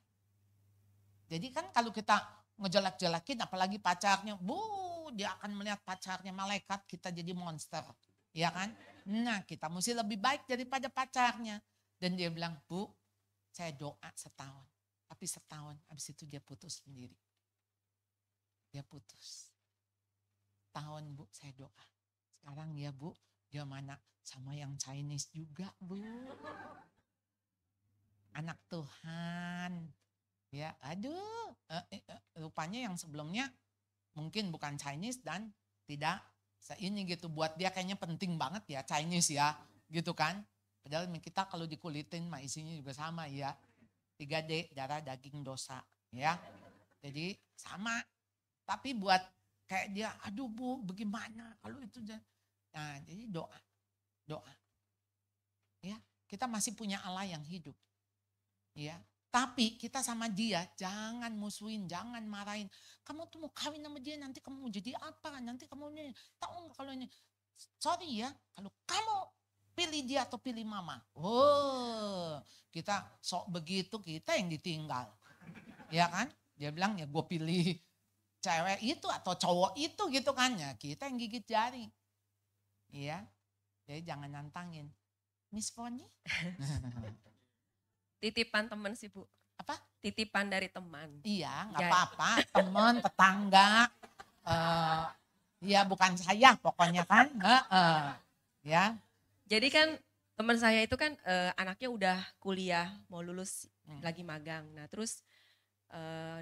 A: Jadi kan kalau kita ngejelek-jelekin apalagi pacarnya, dia akan melihat pacarnya malaikat, kita jadi monster. Ya kan? Nah, kita mesti lebih baik daripada pacarnya. Dan dia bilang, Bu, saya doa setahun. Tapi setahun, habis itu dia putus sendiri. Dia putus. Tahun Bu, saya doa. Sekarang ya Bu, dia mana? Sama yang Chinese juga Bu. Anak Tuhan. Ya, aduh. Rupanya yang sebelumnya mungkin bukan Chinese dan tidak ini gitu. Buat dia kayaknya penting banget ya Chinese ya. Gitu kan. Padahal kita kalau dikulitin mah isinya juga sama ya. 3D, darah, daging, dosa. Ya. Jadi sama. Tapi buat kayak dia, aduh Bu, bagaimana kalau itu. Nah, jadi doa. Doa. Ya, kita masih punya Allah yang hidup. Ya, tapi kita sama dia jangan musuhin, jangan marahin. Kamu tuh mau kawin sama dia, nanti kamu mau jadi apa? Nanti kamu ini, tahu nggak kalau ini? Sorry ya, kalau kamu pilih dia atau pilih mama. Oh, kita sok begitu, kita yang ditinggal. Ya kan? Dia bilang ya gue pilih cewek itu atau cowok itu gitu kan ya. Kita yang gigit jari. Iya, jadi jangan nantangin. Miss Foni?
D: Titipan teman sih Bu.
A: Apa?
D: Titipan dari teman.
A: Iya, nggak apa-apa. Teman, tetangga. Ya bukan saya pokoknya kan. Ya.
D: Jadi kan teman saya itu kan anaknya udah kuliah, mau lulus lagi magang. Nah terus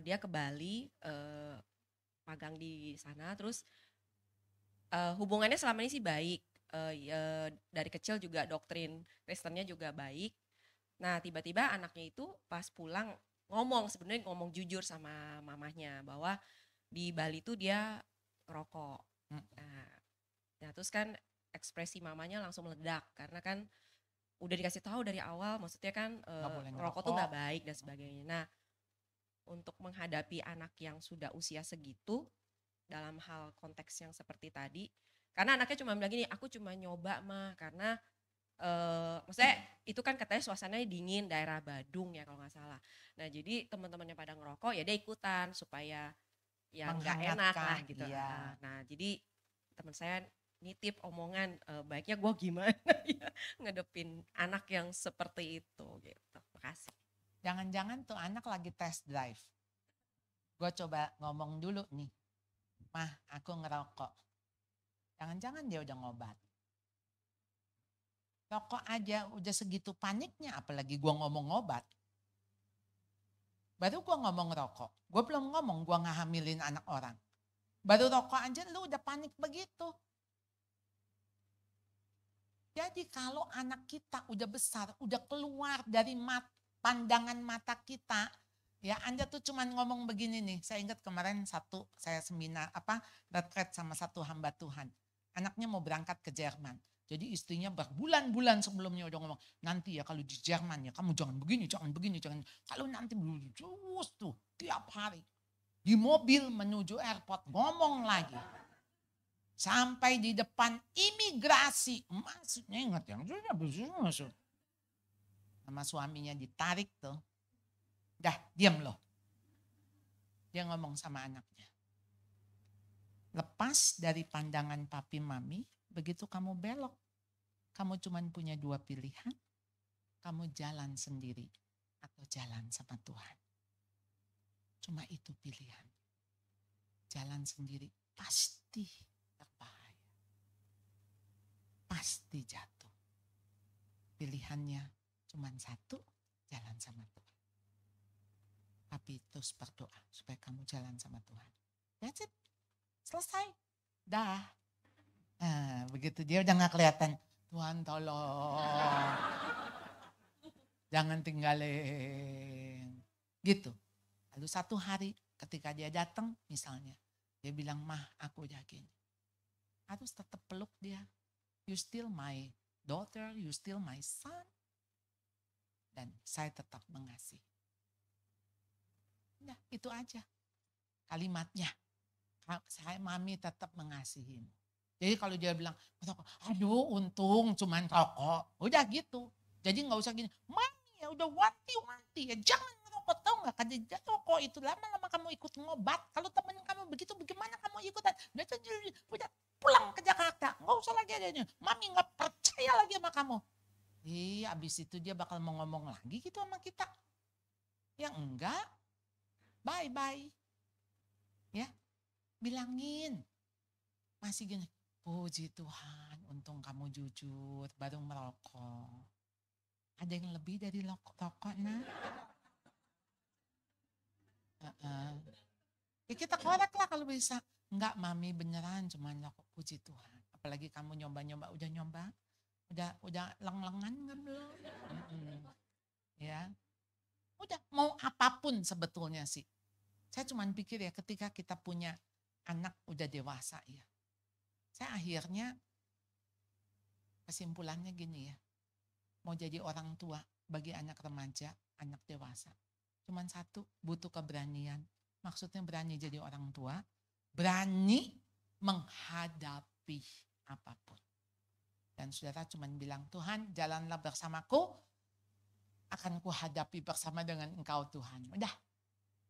D: dia ke Bali, magang di sana. Terus hubungannya selama ini sih baik. Dari kecil juga doktrin Kristennya juga baik. Nah tiba-tiba anaknya itu pas pulang sebenarnya ngomong jujur sama mamahnya bahwa di Bali tuh dia ngerokok. Nah terus kan ekspresi mamanya langsung meledak karena kan udah dikasih tahu dari awal, maksudnya kan ngerokok tuh nggak baik dan sebagainya. Nah untuk menghadapi anak yang sudah usia segitu dalam hal konteks yang seperti tadi, karena anaknya cuma bilang gini, aku cuma nyoba mah karena maksudnya itu kan katanya suasananya dingin, daerah Badung ya kalau nggak salah. Nah jadi teman-temannya pada ngerokok ya dia ikutan supaya ya nggak enak lah gitu.
A: Iya.
D: Nah jadi teman saya nitip omongan baiknya gue gimana ya ngedepin anak yang seperti itu gitu. Makasih.
A: Jangan-jangan tuh anak lagi test drive. Gue coba ngomong dulu nih. Mah, aku ngerokok. Jangan-jangan dia udah ngobat. Rokok aja udah segitu paniknya, apalagi gue ngomong ngobat. Baru gue ngomong rokok. Gue belum ngomong gue ngehamilin anak orang. Baru rokok aja lu udah panik begitu. Jadi kalau anak kita udah besar, udah keluar dari pandangan mata kita, ya Anda tuh cuman ngomong begini nih. Saya ingat kemarin saya seminar retret sama satu hamba Tuhan. Anaknya mau berangkat ke Jerman. Jadi istrinya berbulan-bulan sebelumnya udah ngomong, nanti ya kalau di Jerman ya kamu jangan begini, jangan begini, jangan. Kalau nanti terus tuh tiap hari. Di mobil menuju airport ngomong lagi. Sampai di depan imigrasi. Maksudnya ingat yang sudah masuk. Sama suaminya ditarik tuh. Dah diam loh. Dia ngomong sama anaknya. Lepas dari pandangan papi mami, begitu kamu belok. Kamu cuma punya 2 pilihan. Kamu jalan sendiri atau jalan sama Tuhan. Cuma itu pilihan. Jalan sendiri pasti berbahaya. Pasti jatuh. Pilihannya cuma satu, jalan sama Tuhan. Tapi terus berdoa supaya kamu jalan sama Tuhan. That's it. Selesai. Dah. Nah, begitu dia udah gak kelihatan. Tuhan tolong. Jangan tinggalin. Gitu. Lalu satu hari ketika dia datang misalnya. Dia bilang, Mah aku udah gini. Harus tetap peluk dia. You still my daughter, you still my son. Dan saya tetap mengasihi. Nah itu aja kalimatnya. Mami tetap mengasihimu. Jadi kalau dia bilang, aduh untung cuman rokok. Udah gitu. Jadi gak usah gini, Mami ya udah wanti-wanti ya jangan ngerokok rokok, tahu nggak? Kata rokok itu lama-lama kamu ikut ngobat. Kalau temen kamu begitu, bagaimana kamu ikutan? Udah pulang ke Jakarta, nggak usah lagi adanya. Mami nggak percaya lagi sama kamu. Abis itu dia bakal mau ngomong lagi gitu sama kita. Yang enggak, bye-bye. Ya, bilangin. Masih gini, puji Tuhan, untung kamu jujur, baru merokok. Ada yang lebih dari rokok, nah. Ya kita korek lah kalau bisa. Enggak, Mami beneran cuma rokok, puji Tuhan. Apalagi kamu nyoba-nyoba, udah nyoba? Udah leng-lengan enggak belum? Ya. Udah mau apapun sebetulnya sih. Saya cuma pikir ya ketika kita punya anak udah dewasa ya. Saya akhirnya kesimpulannya gini ya. Mau jadi orang tua bagi anak remaja, anak dewasa. Cuman satu, butuh keberanian. Maksudnya berani jadi orang tua, berani menghadapi apapun. Dan saudara cuman bilang, Tuhan jalanlah bersamaku, akan kuhadapi bersama dengan Engkau Tuhan. Udah,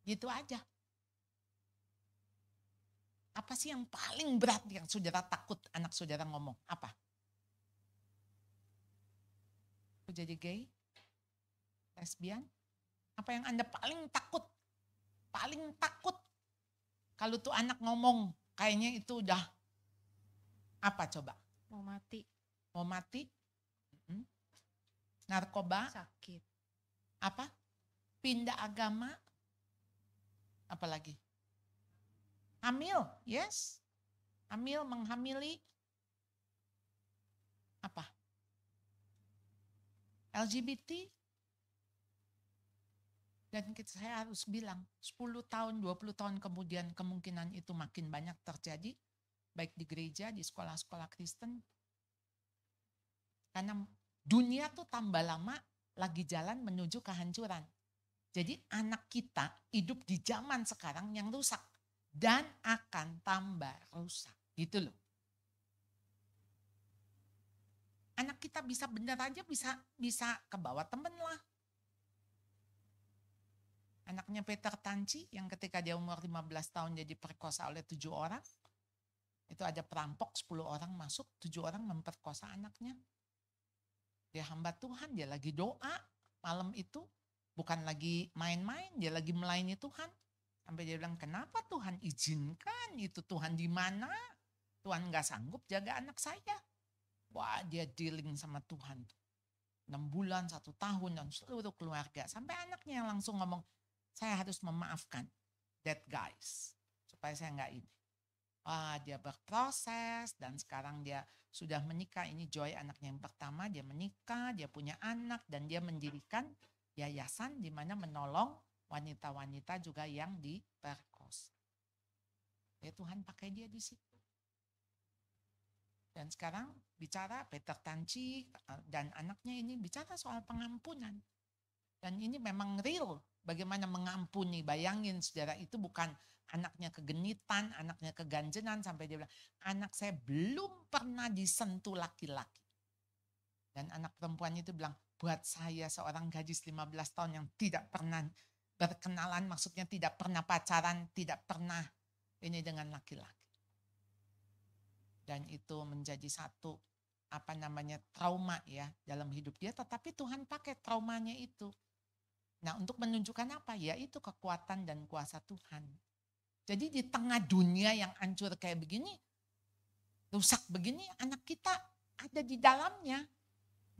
A: gitu aja. Apa sih yang paling berat yang saudara takut anak saudara ngomong? Apa? Aku jadi gay? Lesbian? Apa yang Anda paling takut? Paling takut kalau tuh anak ngomong kayaknya itu udah apa coba?
B: Mau mati.
A: Mau mati? Narkoba?
B: Sakit.
A: Apa? Pindah agama? Apalagi? Hamil, yes. Hamil, menghamili. Apa? LGBT. Dan saya harus bilang 10 tahun, 20 tahun kemudian kemungkinan itu makin banyak terjadi. Baik di gereja, di sekolah-sekolah Kristen. Karena dunia tuh tambah lama lagi jalan menuju kehancuran. Jadi anak kita hidup di zaman sekarang yang rusak. Dan akan tambah rusak. Gitu loh. Anak kita bisa benar aja bisa ke bawah temen lah. Anaknya Peter Tanci yang ketika dia umur 15 tahun jadi perkosa oleh 7 orang. Itu ada perampok 10 orang masuk, 7 orang memperkosa anaknya. Dia hamba Tuhan, dia lagi doa malam itu. Bukan lagi main-main, dia lagi melayani Tuhan. Sampai dia bilang, kenapa Tuhan izinkan itu? Tuhan di mana? Tuhan gak sanggup jaga anak saya. Wah, dia dealing sama Tuhan. 6 bulan, 1 tahun, dan seluruh keluarga. Sampai anaknya yang langsung ngomong, saya harus memaafkan that guys. Supaya saya gak ini. Wah, dia berproses dan sekarang dia sudah menikah. Ini Joy anaknya yang pertama, dia menikah, dia punya anak dan dia mendirikan yayasan di mana menolong wanita-wanita juga yang diperkosa. Ya Tuhan pakai dia di situ. Dan sekarang bicara Peter Tanci dan anaknya ini bicara soal pengampunan. Dan ini memang real bagaimana mengampuni. Bayangin saudara, itu bukan anaknya kegenitan, anaknya keganjenan sampai dia bilang, anak saya belum pernah disentuh laki-laki. Dan anak perempuan itu bilang, buat saya seorang gadis 15 tahun yang tidak pernah berkenalan, maksudnya tidak pernah pacaran, tidak pernah ini dengan laki-laki. Dan itu menjadi satu trauma ya dalam hidup dia, tetapi Tuhan pakai traumanya itu. Nah, untuk menunjukkan apa? Ya itu kekuatan dan kuasa Tuhan. Jadi di tengah dunia yang hancur kayak begini, rusak begini, anak kita ada di dalamnya.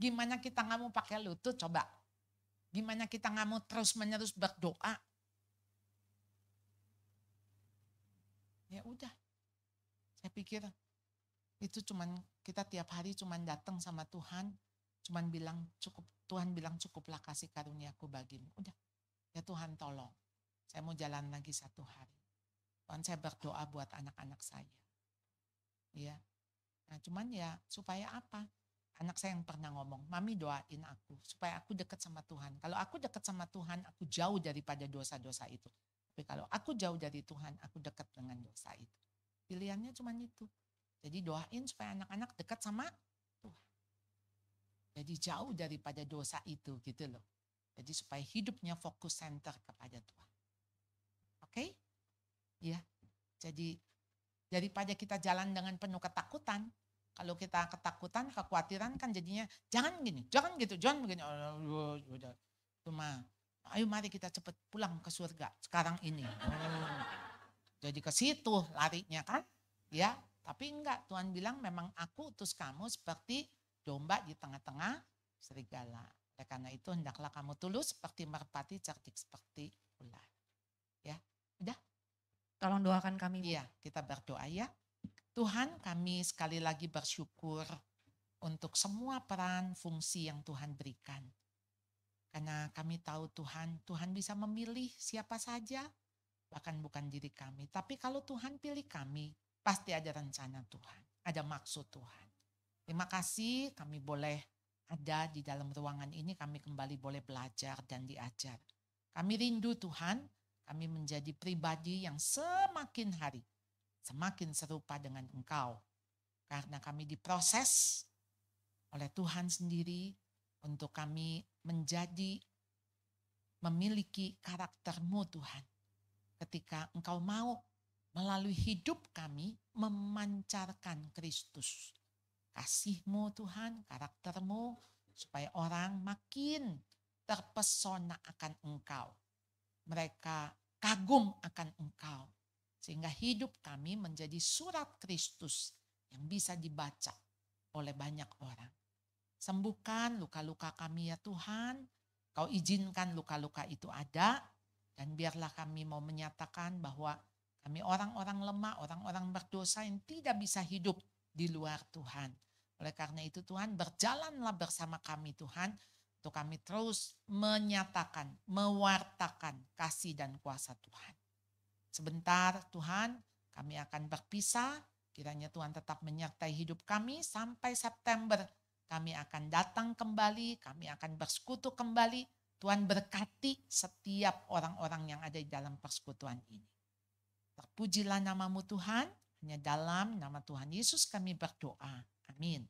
A: Gimana kita nggak mau pakai lutut coba? Gimana kita nggak mau terus-menerus berdoa? Ya udah, saya pikir itu kita tiap hari cuman datang sama Tuhan, cuman bilang cukup, Tuhan bilang cukuplah kasih karuniaku bagimu. Udah, ya Tuhan tolong, saya mau jalan lagi 1 hari. Tuhan, saya berdoa buat anak-anak saya. Ya, nah cuman ya supaya apa? Anak saya yang pernah ngomong, Mami doain aku supaya aku dekat sama Tuhan. Kalau aku dekat sama Tuhan, aku jauh daripada dosa-dosa itu. Tapi kalau aku jauh dari Tuhan, aku dekat dengan dosa itu. Pilihannya cuma itu. Jadi doain supaya anak-anak dekat sama Tuhan. Jadi jauh daripada dosa itu gitu loh. Jadi supaya hidupnya fokus center kepada Tuhan. Oke? Ya. Jadi daripada kita jalan dengan penuh ketakutan, kalau kita ketakutan, kekhawatiran kan jadinya jangan gini, jangan gitu, jangan begini. Udah. Cuma ayo mari kita cepat pulang ke surga sekarang ini. Jadi ke situ larinya kan? Ya, tapi enggak. Tuhan bilang memang aku utus kamu seperti domba di tengah-tengah serigala. Oleh karena itu hendaklah kamu tulus seperti merpati, cerdik seperti ular. Ya, udah.
B: Tolong doakan kami, Bu.
A: Iya, kita berdoa ya. Tuhan, kami sekali lagi bersyukur untuk semua peran fungsi yang Tuhan berikan. Karena kami tahu Tuhan bisa memilih siapa saja, bahkan bukan diri kami. Tapi kalau Tuhan pilih kami, pasti ada rencana Tuhan, ada maksud Tuhan. Terima kasih kami boleh ada di dalam ruangan ini, kami kembali boleh belajar dan diajar. Kami rindu Tuhan, kami menjadi pribadi yang semakin hari semakin serupa dengan Engkau. Karena kami diproses oleh Tuhan sendiri untuk kami memiliki karakter-Mu Tuhan. Ketika Engkau mau melalui hidup kami memancarkan Kristus. Kasih-Mu Tuhan, karakter-Mu, supaya orang makin terpesona akan Engkau. Mereka kagum akan Engkau. Sehingga hidup kami menjadi surat Kristus yang bisa dibaca oleh banyak orang. Sembuhkan luka-luka kami ya Tuhan. Kau izinkan luka-luka itu ada. Dan biarlah kami mau menyatakan bahwa kami orang-orang lemah, orang-orang berdosa yang tidak bisa hidup di luar Tuhan. Oleh karena itu Tuhan, berjalanlah bersama kami Tuhan. Untuk kami terus menyatakan, mewartakan kasih dan kuasa Tuhan. Sebentar Tuhan, kami akan berpisah. Kiranya Tuhan tetap menyertai hidup kami sampai September. Kami akan datang kembali, kami akan bersekutu kembali. Tuhan berkati setiap orang-orang yang ada di dalam persekutuan ini. Terpujilah namamu Tuhan, hanya dalam nama Tuhan Yesus kami berdoa. Amin.